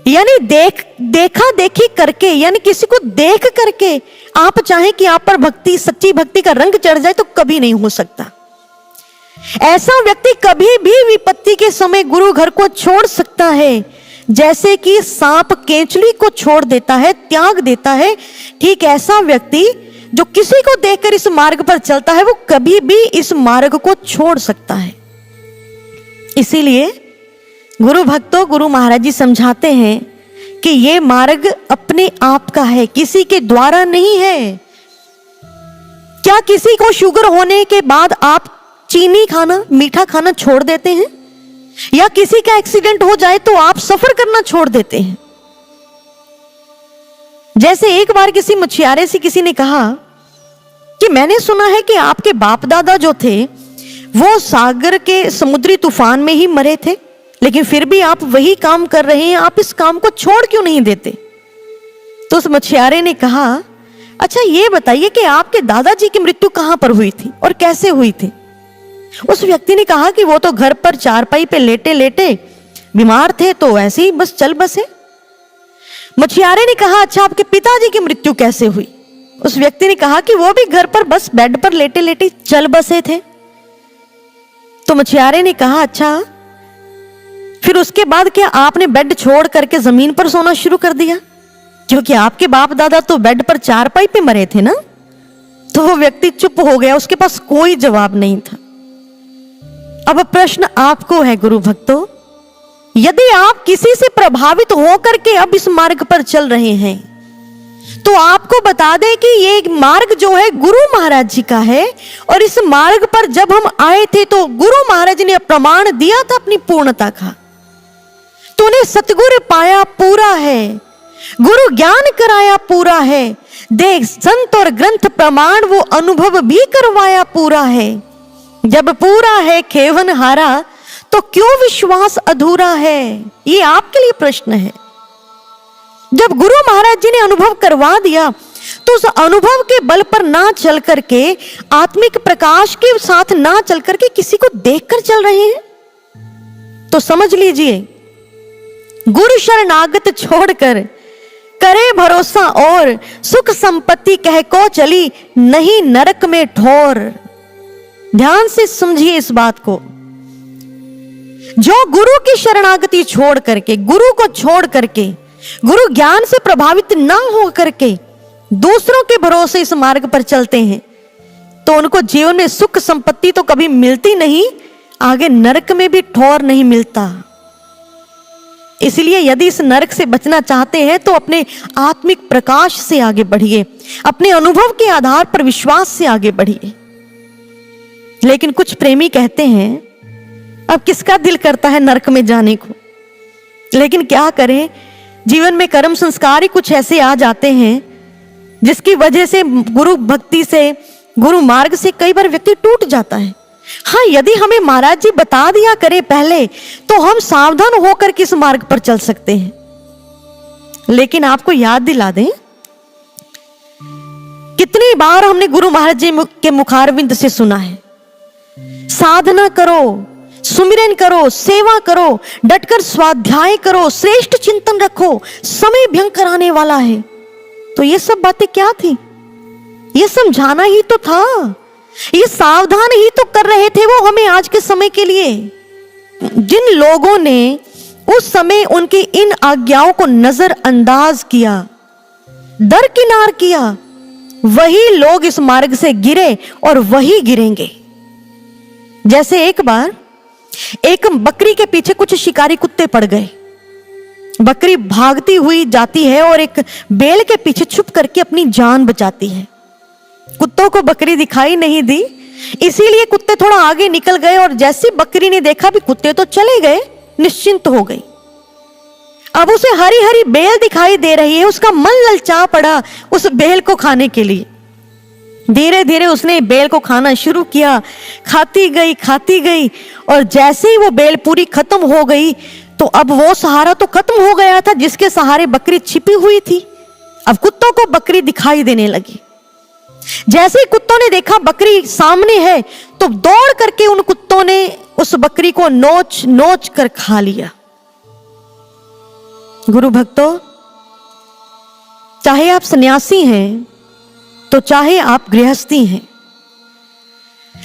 यानी देखा देखी करके, यानी किसी को देख करके आप चाहें कि आप पर भक्ति, सच्ची भक्ति का रंग चढ़ जाए, तो कभी नहीं हो सकता। ऐसा व्यक्ति कभी भी विपत्ति के समय गुरु घर को छोड़ सकता है, जैसे कि सांप केंचुली को छोड़ देता है, त्याग देता है। ठीक ऐसा व्यक्ति जो किसी को देखकर इस मार्ग पर चलता है, वो कभी भी इस मार्ग को छोड़ सकता है। इसीलिए गुरु भक्तों, गुरु महाराज जी समझाते हैं कि ये मार्ग अपने आप का है, किसी के द्वारा नहीं है। क्या किसी को शुगर होने के बाद आप चीनी खाना, मीठा खाना छोड़ देते हैं? या किसी का एक्सीडेंट हो जाए तो आप सफर करना छोड़ देते हैं? जैसे एक बार किसी मछुआरे से किसी ने कहा कि मैंने सुना है कि आपके बाप दादा जो थे वो सागर के समुद्री तूफान में ही मरे थे, लेकिन फिर भी आप वही काम कर रहे हैं, आप इस काम को छोड़ क्यों नहीं देते? तो उस मछुआरे ने कहा, अच्छा ये बताइए कि आपके दादाजी की मृत्यु कहां पर हुई थी और कैसे हुई थी? उस व्यक्ति ने कहा कि वो तो घर पर चारपाई पे लेटे लेटे बीमार थे, तो ऐसे ही बस चल बसे। मछुआरे ने कहा, अच्छा आपके पिताजी की मृत्यु कैसे हुई? उस व्यक्ति ने कहा कि वो भी घर पर बस बेड पर लेटे लेटे चल बसे थे। तो मछुआरे ने कहा, अच्छा फिर उसके बाद क्या आपने बेड छोड़ करके जमीन पर सोना शुरू कर दिया? क्योंकि आपके बाप दादा तो बेड पर चारपाई पे मरे थे ना। तो वो व्यक्ति चुप हो गया, उसके पास कोई जवाब नहीं था। अब प्रश्न आपको है गुरु भक्तों, यदि आप किसी से प्रभावित होकर के अब इस मार्ग पर चल रहे हैं, तो आपको बता दें कि ये मार्ग जो है गुरु महाराज जी का है, और इस मार्ग पर जब हम आए थे तो गुरु महाराज ने प्रमाण दिया था अपनी पूर्णता का। तूने सतगुरु पाया पूरा है, गुरु ज्ञान कराया पूरा है, देख संत और ग्रंथ प्रमाण वो अनुभव भी करवाया पूरा है। जब पूरा है खेवन हारा, तो क्यों विश्वास अधूरा है? ये आपके लिए प्रश्न है। जब गुरु महाराज जी ने अनुभव करवा दिया, तो उस अनुभव के बल पर ना चल करके, आत्मिक प्रकाश के साथ ना चल करके किसी को देखकर चल रहे हैं, तो समझ लीजिए गुरु शरणागत छोड़कर करे भरोसा और सुख संपत्ति कह को चली, नहीं नरक में ठोर। ध्यान से समझिए इस बात को। जो गुरु की शरणागति छोड़ करके, गुरु को छोड़ करके, गुरु ज्ञान से प्रभावित ना हो करके दूसरों के भरोसे इस मार्ग पर चलते हैं, तो उनको जीवन में सुख संपत्ति तो कभी मिलती नहीं, आगे नरक में भी ठोर नहीं मिलता। इसलिए यदि इस नरक से बचना चाहते हैं तो अपने आत्मिक प्रकाश से आगे बढ़िए, अपने अनुभव के आधार पर विश्वास से आगे बढ़िए। लेकिन कुछ प्रेमी कहते हैं, अब किसका दिल करता है नरक में जाने को? लेकिन क्या करें, जीवन में कर्म संस्कार ही कुछ ऐसे आ जाते हैं जिसकी वजह से गुरु भक्ति से, गुरु मार्ग से कई बार व्यक्ति टूट जाता है। हाँ, यदि हमें महाराज जी बता दिया करे पहले, तो हम सावधान होकर किस मार्ग पर चल सकते हैं। लेकिन आपको याद दिला दें, कितनी बार हमने गुरु महाराज जी के मुखारविंद से सुना है, साधना करो, सुमिरन करो, सेवा करो, डटकर स्वाध्याय करो, श्रेष्ठ चिंतन रखो, समय भयंकर आने वाला है। तो ये सब बातें क्या थी? ये समझाना ही तो था, ये सावधान ही तो कर रहे थे वो हमें आज के समय के लिए। जिन लोगों ने उस समय उनकी इन आज्ञाओं को नजरअंदाज किया, दरकिनार किया, वही लोग इस मार्ग से गिरे और वही गिरेंगे। जैसे एक बार एक बकरी के पीछे कुछ शिकारी कुत्ते पड़ गए। बकरी भागती हुई जाती है और एक बेल के पीछे छुप करके अपनी जान बचाती है। कुत्तों को बकरी दिखाई नहीं दी, इसीलिए कुत्ते थोड़ा आगे निकल गए, और जैसी बकरी ने देखा भी कुत्ते तो चले गए, निश्चिंत हो गई। अब उसे हरी हरी बेल दिखाई दे रही है, उसका मन ललचा पड़ा उस बेल को खाने के लिए। धीरे धीरे उसने बेल को खाना शुरू किया, खाती गई, और जैसे ही वो बेल पूरी खत्म हो गई, तो अब वो सहारा तो खत्म हो गया था जिसके सहारे बकरी छिपी हुई थी। अब कुत्तों को बकरी दिखाई देने लगी। जैसे ही कुत्तों ने देखा बकरी सामने है तो दौड़ करके उन कुत्तों ने उस बकरी को नोच नोच कर खा लिया। गुरु भक्तों, चाहे आप सन्यासी हैं तो चाहे आप गृहस्थी हैं,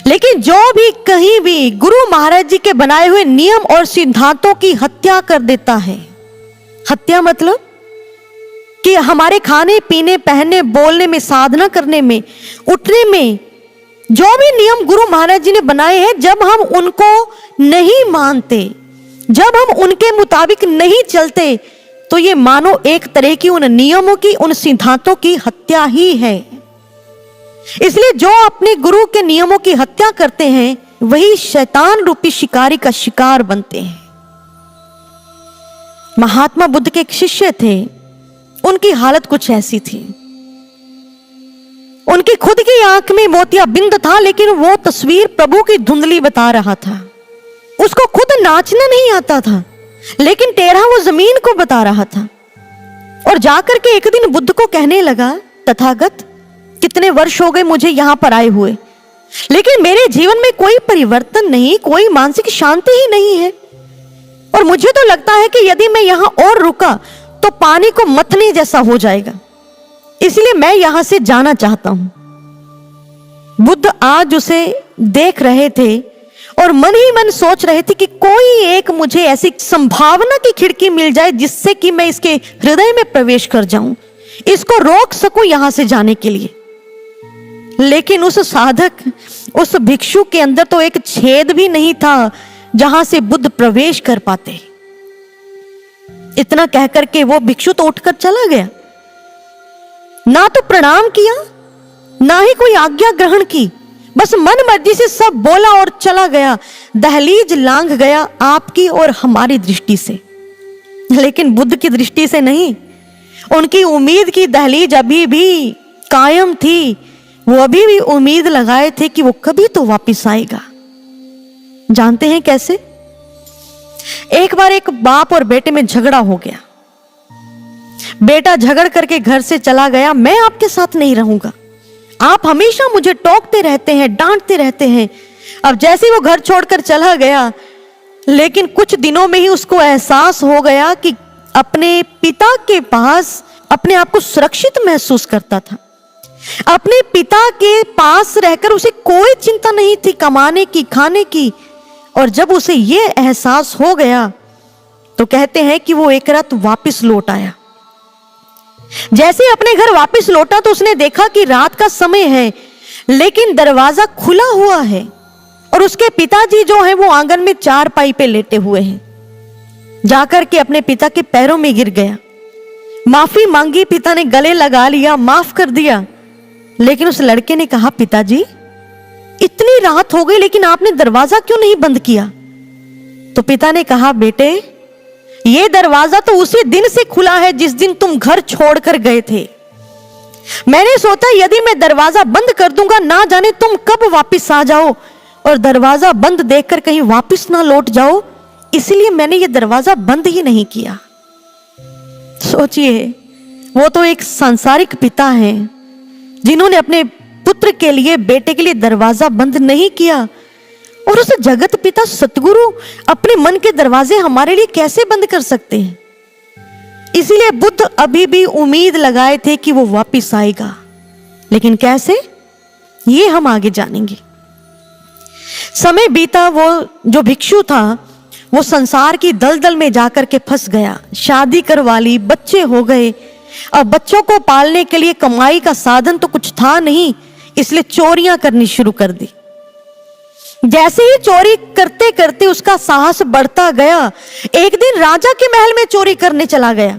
लेकिन जो भी कहीं भी गुरु महाराज जी के बनाए हुए नियम और सिद्धांतों की हत्या कर देता है, हत्या मतलब कि हमारे खाने पीने, पहनने, बोलने में, साधना करने में, उठने में जो भी नियम गुरु महाराज जी ने बनाए हैं, जब हम उनको नहीं मानते, जब हम उनके मुताबिक नहीं चलते, तो ये मानो एक तरह की उन नियमों की, उन सिद्धांतों की हत्या ही है। इसलिए जो अपने गुरु के नियमों की हत्या करते हैं वही शैतान रूपी शिकारी का शिकार बनते हैं। महात्मा बुद्ध के एक शिष्य थे, उनकी हालत कुछ ऐसी थी। उनकी खुद की आंख में मोतियाबिंद था, लेकिन वो तस्वीर प्रभु की धुंधली बता रहा था। उसको खुद नाचना नहीं आता था, लेकिन टेढ़ा वो जमीन को बता रहा था। और जाकर के एक दिन बुद्ध को कहने लगा, तथागत, कितने वर्ष हो गए मुझे यहां पर आए हुए, लेकिन मेरे जीवन में कोई परिवर्तन नहीं, कोई मानसिक शांति ही नहीं है। और मुझे तो लगता है कि यदि मैं यहां और रुका तो पानी को मथने जैसा हो जाएगा, इसलिए मैं यहां से जाना चाहता हूं। बुद्ध आज उसे देख रहे थे और मन ही मन सोच रहे थे कि कोई एक मुझे ऐसी संभावना की खिड़की मिल जाए जिससे कि मैं इसके हृदय में प्रवेश कर जाऊं, इसको रोक सकूं यहां से जाने के लिए। लेकिन उस साधक, उस भिक्षु के अंदर तो एक छेद भी नहीं था जहां से बुद्ध प्रवेश कर पाते। इतना कहकर के वो भिक्षु तो उठकर चला गया, ना तो प्रणाम किया, ना ही कोई आज्ञा ग्रहण की, बस मन मर्जी से सब बोला और चला गया। दहलीज लांघ गया आपकी और हमारी दृष्टि से, लेकिन बुद्ध की दृष्टि से नहीं। उनकी उम्मीद की दहलीज अभी भी कायम थी। वो अभी भी उम्मीद लगाए थे कि वो कभी तो वापस आएगा। जानते हैं कैसे? एक बार एक बाप और बेटे में झगड़ा हो गया। बेटा झगड़ करके घर से चला गया, मैं आपके साथ नहीं रहूंगा, आप हमेशा मुझे टोकते रहते हैं, डांटते रहते हैं। अब जैसे ही वो घर छोड़कर चला गया, लेकिन कुछ दिनों में ही उसको एहसास हो गया कि अपने पिता के पास अपने आप को सुरक्षित महसूस करता था। अपने पिता के पास रहकर उसे कोई चिंता नहीं थी कमाने की, खाने की। और जब उसे ये एहसास हो गया तो कहते हैं कि वो एक रात वापस लौट आया। जैसे अपने घर वापस लौटा तो उसने देखा कि रात का समय है, लेकिन दरवाजा खुला हुआ है और उसके पिताजी जो है वो आंगन में चारपाई पे लेटे हुए हैं। जाकर के अपने पिता के पैरों में गिर गया, माफी मांगी, पिता ने गले लगा लिया, माफ कर दिया। लेकिन उस लड़के ने कहा, पिताजी इतनी रात हो गई लेकिन आपने दरवाजा क्यों नहीं बंद किया? तो पिता ने कहा, बेटे ये दरवाजा तो उसी दिन से खुला है जिस दिन तुम घर छोड़कर गए थे। मैंने सोचा यदि मैं दरवाजा बंद कर दूंगा, ना जाने तुम कब वापस आ जाओ और दरवाजा बंद देखकर कहीं वापस ना लौट जाओ, इसलिए मैंने ये दरवाजा बंद ही नहीं किया। सोचिए, वो तो एक सांसारिक पिता हैं जिन्होंने अपने पुत्र के लिए, बेटे के लिए दरवाजा बंद नहीं किया, और उस जगत पिता सतगुरु अपने मन के दरवाजे हमारे लिए कैसे बंद कर सकते हैं? इसीलिए बुद्ध अभी भी उम्मीद लगाए थे कि वो वापस आएगा, लेकिन कैसे, ये हम आगे जानेंगे। समय बीता, वो जो भिक्षु था वो संसार की दलदल में जाकर के फंस गया। शादी करवा ली, बच्चे हो गए। अब बच्चों को पालने के लिए कमाई का साधन तो कुछ था नहीं, इसलिए चोरियां करनी शुरू कर दी। जैसे ही चोरी करते करते उसका साहस बढ़ता गया, एक दिन राजा के महल में चोरी करने चला गया।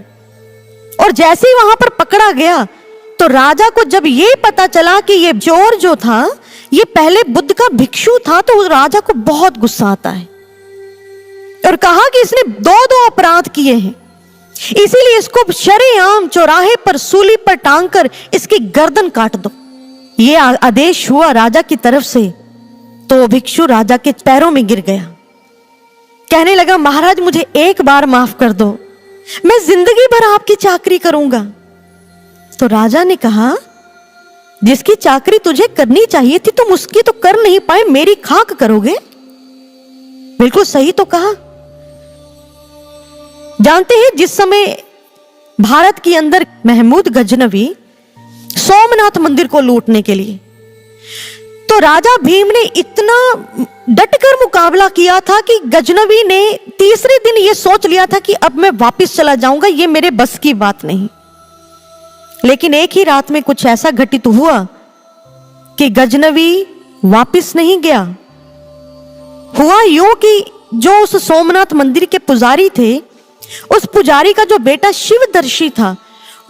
और जैसे ही वहां पर पकड़ा गया तो राजा को जब ये पता चला कि ये चोर जो था ये पहले बुद्ध का भिक्षु था, तो राजा को बहुत गुस्सा आता है और कहा कि इसने दो अपराध किए हैं, इसीलिए इसको शरेआम चौराहे पर सूली पर टांग कर इसकी गर्दन काट दो। ये आदेश हुआ राजा की तरफ से। तो भिक्षु राजा के पैरों में गिर गया, कहने लगा, महाराज मुझे एक बार माफ कर दो, मैं जिंदगी भर आपकी चाकरी करूंगा। तो राजा ने कहा, जिसकी चाकरी तुझे करनी चाहिए थी तुम उसकी तो कर नहीं पाए, मेरी खाक करोगे? बिल्कुल सही तो कहा। जानते हैं जिस समय भारत के अंदर महमूद गजनवी सोमनाथ मंदिर को लूटने के लिए, तो राजा भीम ने इतना डटकर मुकाबला किया था कि गजनवी ने तीसरे दिन यह सोच लिया था कि अब मैं वापस चला जाऊंगा, ये मेरे बस की बात नहीं। लेकिन एक ही रात में कुछ ऐसा घटित हुआ कि गजनवी वापस नहीं गया। हुआ यूं कि जो उस सोमनाथ मंदिर के पुजारी थे, उस पुजारी का जो बेटा शिवदर्शी था,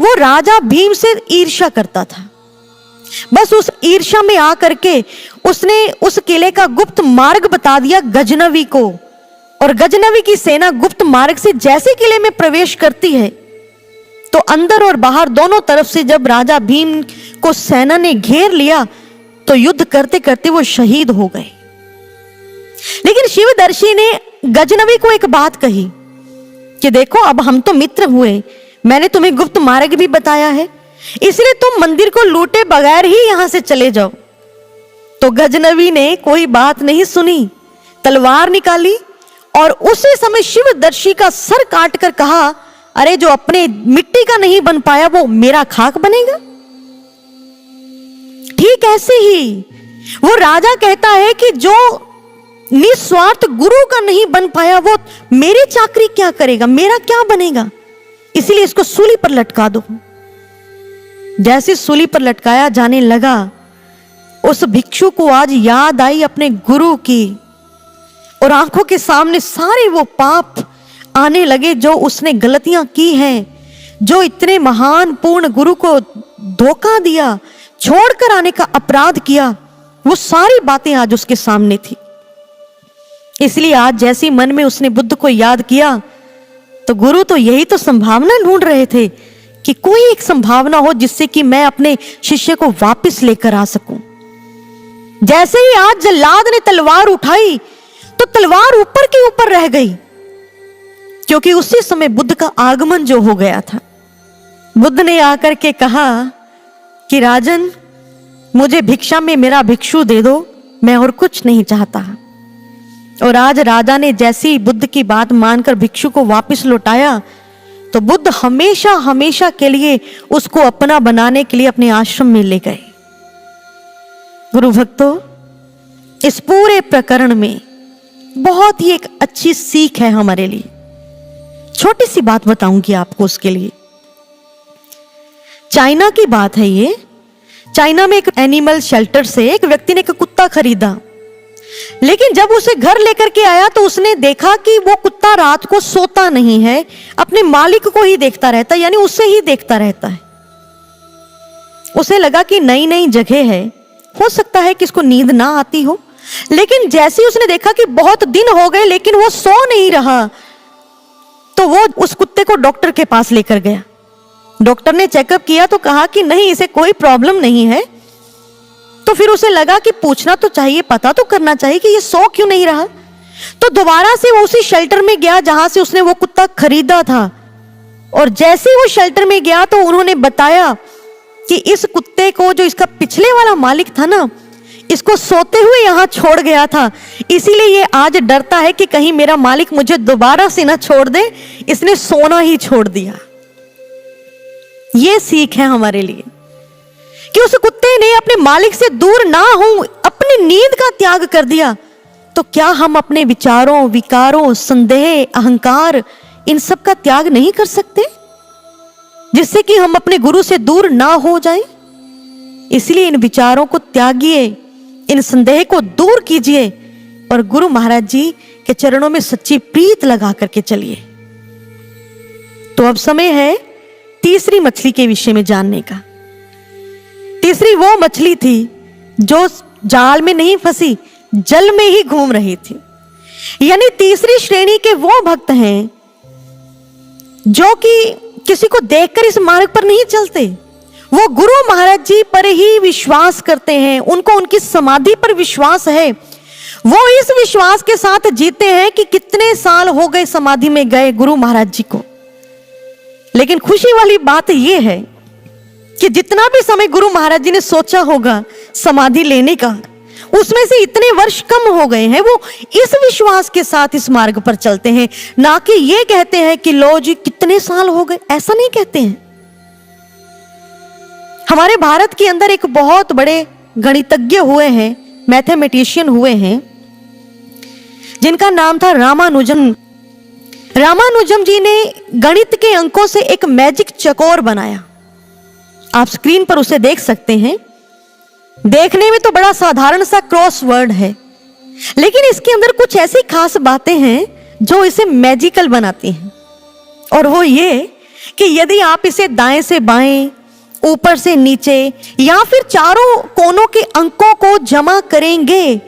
वो राजा भीम से ईर्ष्या करता था। बस उस ईर्ष्या में आकर के उसने उस किले का गुप्त मार्ग बता दिया गजनवी को, और गजनवी की सेना गुप्त मार्ग से जैसे किले में प्रवेश करती है तो अंदर और बाहर दोनों तरफ से जब राजा भीम को सेना ने घेर लिया तो युद्ध करते करते वो शहीद हो गए। लेकिन शिवदर्शी ने गजनवी को एक बात कही कि देखो अब हम तो मित्र हुए, मैंने तुम्हें गुप्त मार्ग भी बताया है, इसलिए तुम मंदिर को लूटे बगैर ही यहां से चले जाओ। तो गजनवी ने कोई बात नहीं सुनी, तलवार निकाली और उसी समय शिवदर्शी का सर काट कर कहा, अरे जो अपने मिट्टी का नहीं बन पाया वो मेरा खाक बनेगा। ठीक ऐसे ही वो राजा कहता है कि जो निस्वार्थ गुरु का नहीं बन पाया वो मेरी चाकरी क्या करेगा, मेरा क्या बनेगा, इसलिए इसको सूली पर लटका दो। जैसे सूली पर लटकाया जाने लगा, उस भिक्षु को आज याद आई अपने गुरु की, और आंखों के सामने सारे वो पाप आने लगे जो उसने गलतियां की हैं, जो इतने महान पूर्ण गुरु को धोखा दिया, छोड़कर आने का अपराध किया, वो सारी बातें आज उसके सामने थी। इसलिए आज जैसे मन में उसने बुद्ध को याद किया, तो गुरु तो यही तो संभावना ढूंढ रहे थे कि कोई एक संभावना हो जिससे कि मैं अपने शिष्य को वापस लेकर आ सकूं। जैसे ही आज जल्लाद ने तलवार उठाई तो तलवार ऊपर के ऊपर रह गई, क्योंकि उसी समय बुद्ध का आगमन जो हो गया था। बुद्ध ने आकर के कहा कि राजन, मुझे भिक्षा में मेरा भिक्षु दे दो, मैं और कुछ नहीं चाहता। और आज राजा ने जैसे ही बुद्ध की बात मानकर भिक्षु को वापस लौटाया, तो बुद्ध हमेशा हमेशा के लिए उसको अपना बनाने के लिए अपने आश्रम में ले गए। गुरु भक्तों, इस पूरे प्रकरण में बहुत ही एक अच्छी सीख है हमारे लिए। छोटी सी बात बताऊंगी आपको उसके लिए। चाइना की बात है ये। चाइना में एक एनिमल शेल्टर से एक व्यक्ति ने एक कुत्ता खरीदा, लेकिन जब उसे घर लेकर के आया तो उसने देखा कि वो कुत्ता रात को सोता नहीं है, अपने मालिक को ही देखता रहता है, यानी उससे ही देखता रहता है। उसे लगा कि नई नई जगह है, हो सकता है कि इसको नींद ना आती हो, लेकिन जैसे ही उसने देखा कि बहुत दिन हो गए लेकिन वो सो नहीं रहा, तो वो उस कुत्ते को डॉक्टर के पास लेकर गया। डॉक्टर ने चेकअप किया तो कहा कि नहीं, इसे कोई प्रॉब्लम नहीं है। तो फिर उसे लगा कि पूछना तो चाहिए, पता तो करना चाहिए कि ये सो क्यों नहीं रहा। तो दोबारा से वो उसी शेल्टर में गया जहां से उसने वो कुत्ता खरीदा था, और जैसे ही वो शेल्टर में गया तो उन्होंने बताया कि इस कुत्ते को जो इसका पिछले वाला मालिक था ना, इसको सोते हुए यहां छोड़ गया था, इसीलिए ये आज डरता है कि कहीं मेरा मालिक मुझे दोबारा से ना छोड़ दे, इसने सोना ही छोड़ दिया। ये सीख है हमारे लिए कि उस कुत्ते ने अपने मालिक से दूर ना हो, अपनी नींद का त्याग कर दिया। तो क्या हम अपने विचारों, विकारों, संदेह, अहंकार, इन सब का त्याग नहीं कर सकते, जिससे कि हम अपने गुरु से दूर ना हो जाएं? इसलिए इन विचारों को त्यागिए, इन संदेह को दूर कीजिए और गुरु महाराज जी के चरणों में सच्ची प्रीत लगा करके चलिए। तो अब समय है तीसरी मछली के विषय में जानने का। तीसरी वो मछली थी जो जाल में नहीं फंसी, जल में ही घूम रही थी। यानी तीसरी श्रेणी के वो भक्त हैं जो कि किसी को देखकर इस मार्ग पर नहीं चलते, वो गुरु महाराज जी पर ही विश्वास करते हैं, उनको उनकी समाधि पर विश्वास है। वो इस विश्वास के साथ जीते हैं कि कितने साल हो गए समाधि में गए गुरु महाराज जी को। लेकिन खुशी वाली बात यह है कि जितना भी समय गुरु महाराज जी ने सोचा होगा समाधि लेने का, उसमें से इतने वर्ष कम हो गए हैं। वो इस विश्वास के साथ इस मार्ग पर चलते हैं, ना कि ये कहते हैं कि लो जी कितने साल हो गए, ऐसा नहीं कहते हैं। हमारे भारत के अंदर एक बहुत बड़े गणितज्ञ हुए हैं, मैथमेटिशियन हुए हैं, जिनका नाम था रामानुजन। रामानुजम जी ने गणित के अंकों से एक मैजिक चकोर बनाया। आप स्क्रीन पर उसे देख सकते हैं। देखने में तो बड़ा साधारण सा क्रॉसवर्ड है, लेकिन इसके अंदर कुछ ऐसी खास बातें हैं जो इसे मैजिकल बनाती हैं। और वो ये कि यदि आप इसे दाएं से बाएं, ऊपर से नीचे या फिर चारों कोनों के अंकों को जमा करेंगे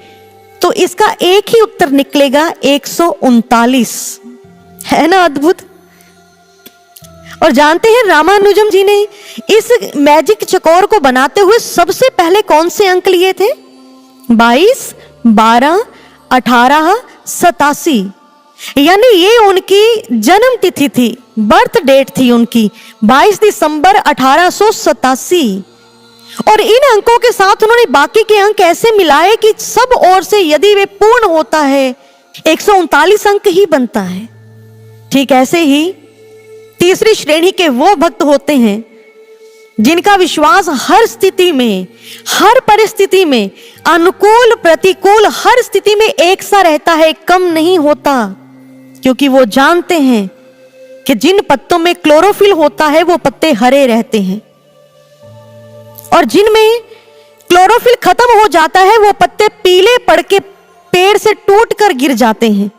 तो इसका एक ही उत्तर निकलेगा 139। है ना अद्भुत। और जानते हैं रामानुजम जी ने इस मैजिक चकोर को बनाते हुए सबसे पहले कौन से अंक लिए थे? 22, 12, 18, 87। यानी ये उनकी जन्म तिथि थी, बर्थ डेट थी उनकी, 22 दिसंबर 1887। और इन अंकों के साथ उन्होंने बाकी के अंक ऐसे मिलाए कि सब ओर से यदि वे पूर्ण होता है 139 अंक ही बनता है। ठीक ऐसे ही तीसरी श्रेणी के वो भक्त होते हैं जिनका विश्वास हर स्थिति में, हर परिस्थिति में, अनुकूल प्रतिकूल हर स्थिति में एक सा रहता है, कम नहीं होता, क्योंकि वो जानते हैं कि जिन पत्तों में क्लोरोफिल होता है वो पत्ते हरे रहते हैं, और जिनमें क्लोरोफिल खत्म हो जाता है वो पत्ते पीले पड़ के पेड़ से टूट कर गिर जाते हैं।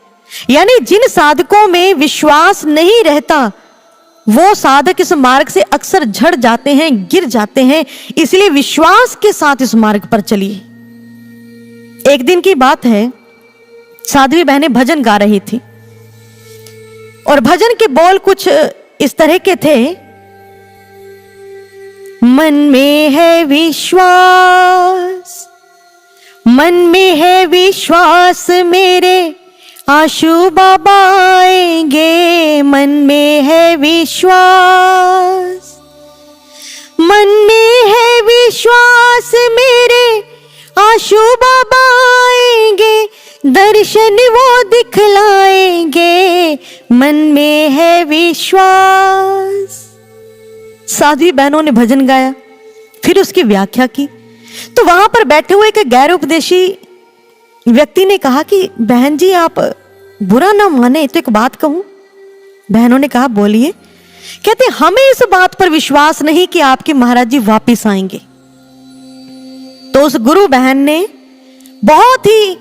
यानी जिन साधकों में विश्वास नहीं रहता वो साधक इस मार्ग से अक्सर झड़ जाते हैं, गिर जाते हैं। इसलिए विश्वास के साथ इस मार्ग पर चलिए। एक दिन की बात है, साध्वी बहनें भजन गा रही थी और भजन के बोल कुछ इस तरह के थे। मन में है विश्वास, मन में है विश्वास मेरे आशु बाबा आएंगे। मन में है विश्वास, मन में है विश्वास मेरे आशु बाबा आएंगे, दर्शन वो दिखलाएंगे। मन में है विश्वास। साध्वी बहनों ने भजन गाया, फिर उसकी व्याख्या की। तो वहां पर बैठे हुए एक गैर उपदेशी व्यक्ति ने कहा कि बहन जी आप बुरा ना माने तो एक बात कहूं। बहनों ने कहा बोलिए। कहते हमें इस बात पर विश्वास नहीं कि आपके महाराज जी वापिस आएंगे। तो उस गुरु बहन ने बहुत ही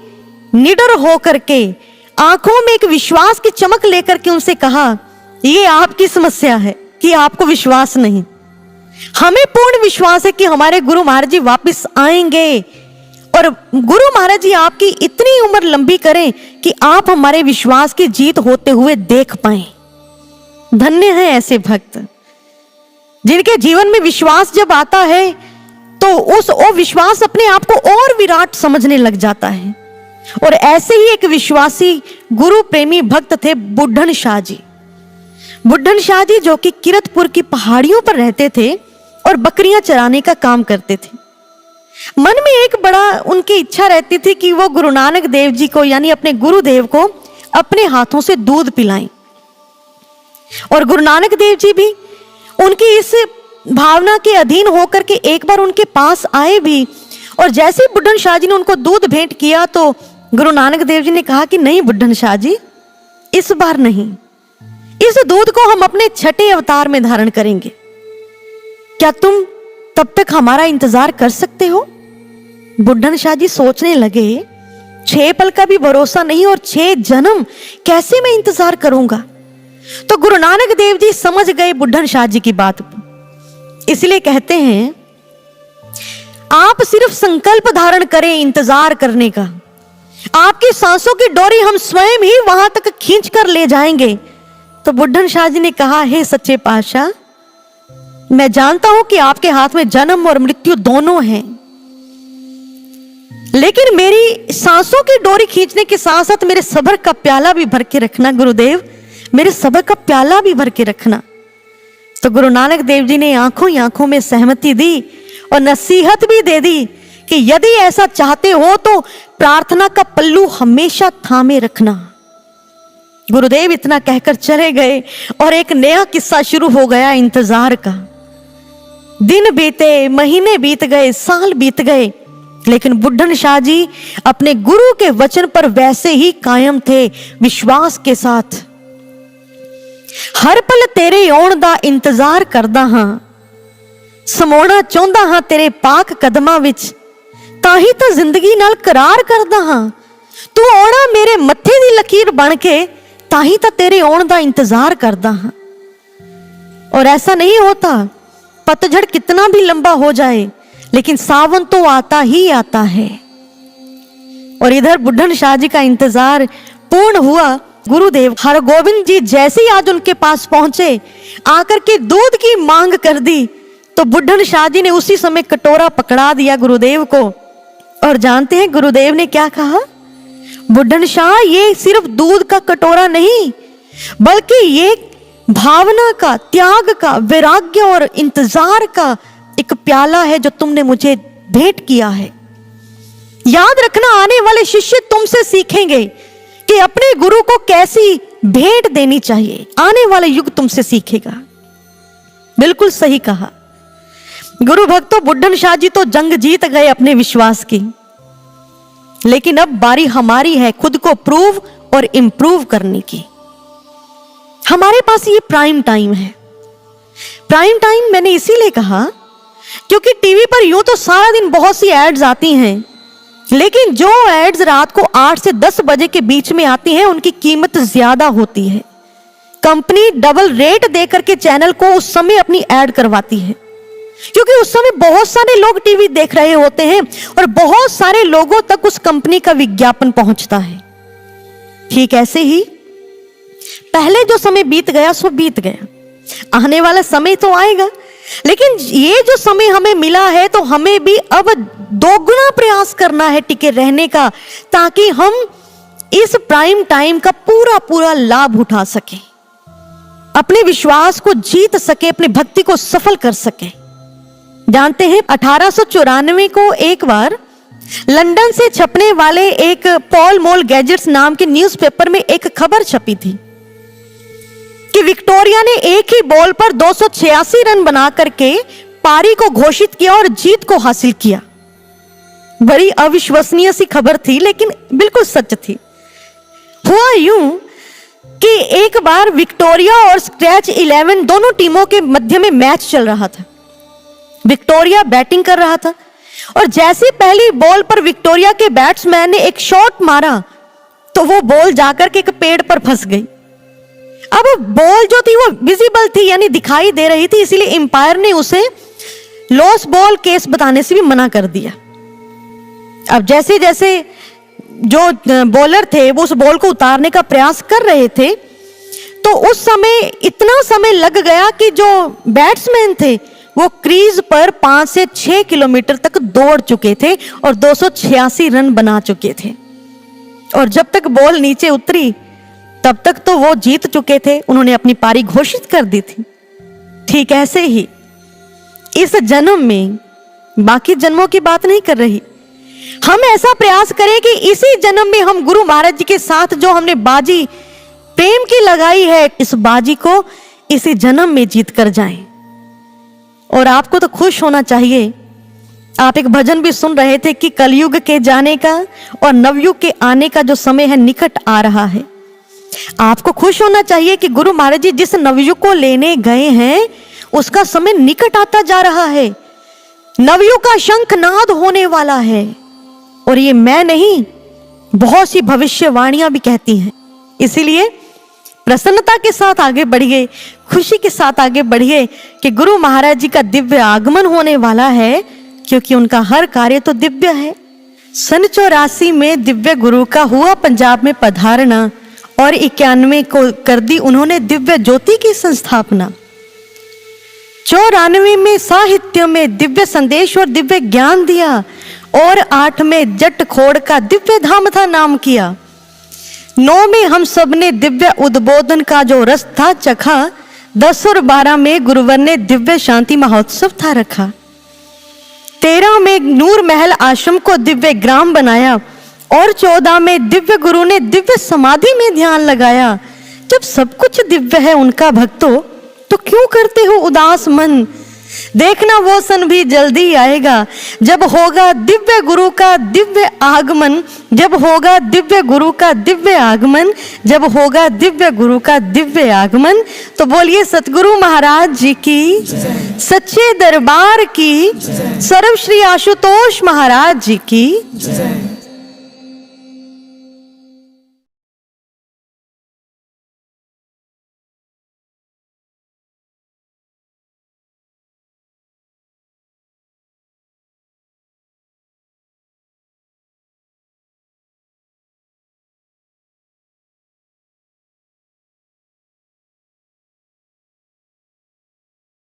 निडर होकर के आंखों में एक विश्वास की चमक लेकर के उनसे कहा, ये आपकी समस्या है कि आपको विश्वास नहीं, हमें पूर्ण विश्वास है कि हमारे गुरु महाराज जी वापिस आएंगे, और गुरु महाराज जी आपकी इतनी उम्र लंबी करें कि आप हमारे विश्वास की जीत होते हुए देख पाएं। धन्य है ऐसे भक्त जिनके जीवन में विश्वास जब आता है तो वो विश्वास अपने आप को और विराट समझने लग जाता है। और ऐसे ही एक विश्वासी गुरु प्रेमी भक्त थे बुढ़न शाह जी। बुढ़न शाह जी जो कि किरतपुर की पहाड़ियों पर रहते थे और बकरियां चराने का काम करते थे। मन में एक बड़ा उनकी इच्छा रहती थी कि वो गुरु नानक देव जी को यानी अपने गुरुदेव को अपने हाथों से दूध पिलाएं। और गुरु नानक देव जी भी उनकी इस भावना के अधीन होकर के एक बार उनके पास आए भी। और जैसे ही बुढ़न शाह जी ने उनको दूध भेंट किया तो गुरु नानक देव जी ने कहा कि नहीं बुढ़न शाह जी, इस बार नहीं, इस दूध को हम अपने छठे अवतार में धारण करेंगे। क्या तुम तब तक हमारा इंतजार कर सकते हो? बुढ़न शाह जी सोचने लगे, 6 पल का भी भरोसा नहीं और 6 जन्म कैसे मैं इंतजार करूंगा। तो गुरु नानक देव जी समझ गए बुढ़न शाह जी की बात को। इसलिए कहते हैं आप सिर्फ संकल्प धारण करें इंतजार करने का, आपकी सांसों की डोरी हम स्वयं ही वहां तक खींच कर ले जाएंगे। तो बुढ़न शाह जी ने कहा, हे सच्चे पातशाह, मैं जानता हूं कि आपके हाथ में जन्म और मृत्यु दोनों हैं, लेकिन मेरी सांसों की डोरी खींचने के साथ साथ मेरे सब्र का प्याला भी भर के रखना गुरुदेव, मेरे सब्र का प्याला भी भर के रखना। तो गुरु नानक देव जी ने आंखों ही आंखों में सहमति दी और नसीहत भी दे दी कि यदि ऐसा चाहते हो तो प्रार्थना का पल्लू हमेशा थामे रखना। गुरुदेव इतना कहकर चले गए और एक नया किस्सा शुरू हो गया इंतजार का। दिन बीते, महीने बीत गए, साल बीत गए, लेकिन बुड्ढन शाह जी अपने गुरु के वचन पर वैसे ही कायम थे, विश्वास के साथ। हर पल तेरे आउण दा इंतजार करदा हां, समाउणा चाहुंदा हां तेरे पाक कदमां विच, ताही तां जिंदगी नाल करार करदा हां। तू आउणा मेरे मत्थे दी लकीर बन के, ताही तां तेरे आउण दा इंतजार करदा हां। और ऐसा नहीं होता, पतझड़ कितना भी लंबा हो जाए लेकिन सावन तो आता ही आता है। और इधर बुड्ढन शाह जी का इंतजार पूर्ण हुआ। गुरुदेव हरगोविंद जी जैसे ही आज उनके पास पहुंचे, आकर के दूध की मांग कर दी, तो बुड्ढन शाह जी ने उसी समय कटोरा पकड़ा दिया गुरुदेव को। और जानते हैं गुरुदेव ने क्या कहा? बुड्ढन शाह, ये सिर्फ दूध का कटोरा नहीं, बल्कि ये भावना का, त्याग का, वैराग्य और इंतजार का एक प्याला है जो तुमने मुझे भेंट किया है। याद रखना, आने वाले शिष्य तुमसे सीखेंगे कि अपने गुरु को कैसी भेंट देनी चाहिए। आने वाला युग तुमसे सीखेगा। बिल्कुल सही कहा। गुरु भक्तों, बुड्ढन शाह जी तो जंग जीत गए अपने विश्वास की, लेकिन अब बारी हमारी है खुद को प्रूव और इंप्रूव करने की। हमारे पास ये प्राइम टाइम है। प्राइम टाइम मैंने इसीलिए कहा क्योंकि टीवी पर यूं तो सारा दिन बहुत सी एड्स आती हैं, लेकिन जो एड्स रात को 8 से 10 बजे के बीच में आती हैं उनकी कीमत ज्यादा होती है। कंपनी डबल रेट देकर के चैनल को उस समय अपनी एड करवाती है, क्योंकि उस समय बहुत सारे लोग टीवी देख रहे होते हैं और बहुत सारे लोगों तक उस कंपनी का विज्ञापन पहुंचता है। ठीक ऐसे ही पहले जो समय बीत गया सो बीत गया, आने वाला समय तो आएगा, लेकिन ये जो समय हमें मिला है तो हमें भी अब दोगुना प्रयास करना है टिके रहने का, ताकि हम इस प्राइम टाइम का पूरा पूरा लाभ उठा सके, अपने विश्वास को जीत सके, अपनी भक्ति को सफल कर सके। जानते हैं 1894 को एक बार लंदन से छपने वाले एक पॉल मॉल गैजेट्स नाम के न्यूज़पेपर में एक खबर छपी थी कि विक्टोरिया ने एक ही बॉल पर 286 रन बना करके पारी को घोषित किया और जीत को हासिल किया। बड़ी अविश्वसनीय सी खबर थी, लेकिन बिल्कुल सच थी। हुआ यूं कि एक बार विक्टोरिया और स्क्रैच 11 दोनों टीमों के मध्य में मैच चल रहा था। विक्टोरिया बैटिंग कर रहा था और जैसे पहली बॉल पर विक्टोरिया के बैट्समैन ने एक शॉट मारा तो वो बॉल जाकर के एक पेड़ पर फंस गई। अब बॉल जो थी वो विजिबल थी, यानी दिखाई दे रही थी, इसीलिए एम्पायर ने उसे लॉस बॉल केस बताने से भी मना कर दिया। अब जैसे जैसे जो बॉलर थे वो उस बॉल को उतारने का प्रयास कर रहे थे, तो उस समय इतना समय लग गया कि जो बैट्समैन थे वो क्रीज पर 5 से 6 किलोमीटर तक दौड़ चुके थे और 286 रन बना चुके थे। और जब तक बॉल नीचे उतरी तब तक तो वो जीत चुके थे, उन्होंने अपनी पारी घोषित कर दी थी। ठीक ऐसे ही इस जन्म में, बाकी जन्मों की बात नहीं कर रही, हम ऐसा प्रयास करें कि इसी जन्म में हम गुरु महाराज जी के साथ जो हमने बाजी प्रेम की लगाई है, इस बाजी को इसी जन्म में जीत कर जाएं। और आपको तो खुश होना चाहिए, आप एक भजन भी सुन रहे थे कि कलयुग के जाने का और नवयुग के आने का जो समय है निकट आ रहा है। आपको खुश होना चाहिए कि गुरु महाराज जी जिस नवयुग को लेने गए हैं उसका समय निकट आता जा रहा है। नवयुग का शंखनाद होने वाला है, और ये मैं नहीं, बहुत सी भविष्यवाणियां भी कहती हैं। इसीलिए प्रसन्नता के साथ आगे बढ़िए, खुशी के साथ आगे बढ़िए कि गुरु महाराज जी का दिव्य आगमन होने वाला है, क्योंकि उनका हर कार्य तो दिव्य है। सन 84 में दिव्य गुरु का हुआ पंजाब में पधारना और 91 को कर दी उन्होंने दिव्य ज्योति की संस्थापना। 94 में साहित्य में दिव्य संदेश और दिव्य ज्ञान दिया और 8 में जट खोड़ का दिव्य धाम था नाम किया। 9 में हम सब ने दिव्य उद्बोधन का जो रस था चखा, 10 और 12 में गुरुवर ने दिव्य शांति महोत्सव था रखा। 13 में नूर महल आश्रम को दिव्य ग्राम बनाया और 14 में दिव्य गुरु ने दिव्य समाधि में ध्यान लगाया। जब सब कुछ दिव्य है उनका भक्तों, तो क्यों करते हो उदास मन? देखना वो सन भी जल्दी आएगा जब होगा दिव्य गुरु का दिव्य आगमन, जब होगा दिव्य गुरु का दिव्य आगमन, जब होगा दिव्य गुरु का दिव्य आगमन। तो बोलिए सतगुरु महाराज जी की, सच्चे दरबार की, सर्व श्री आशुतोष महाराज जी की।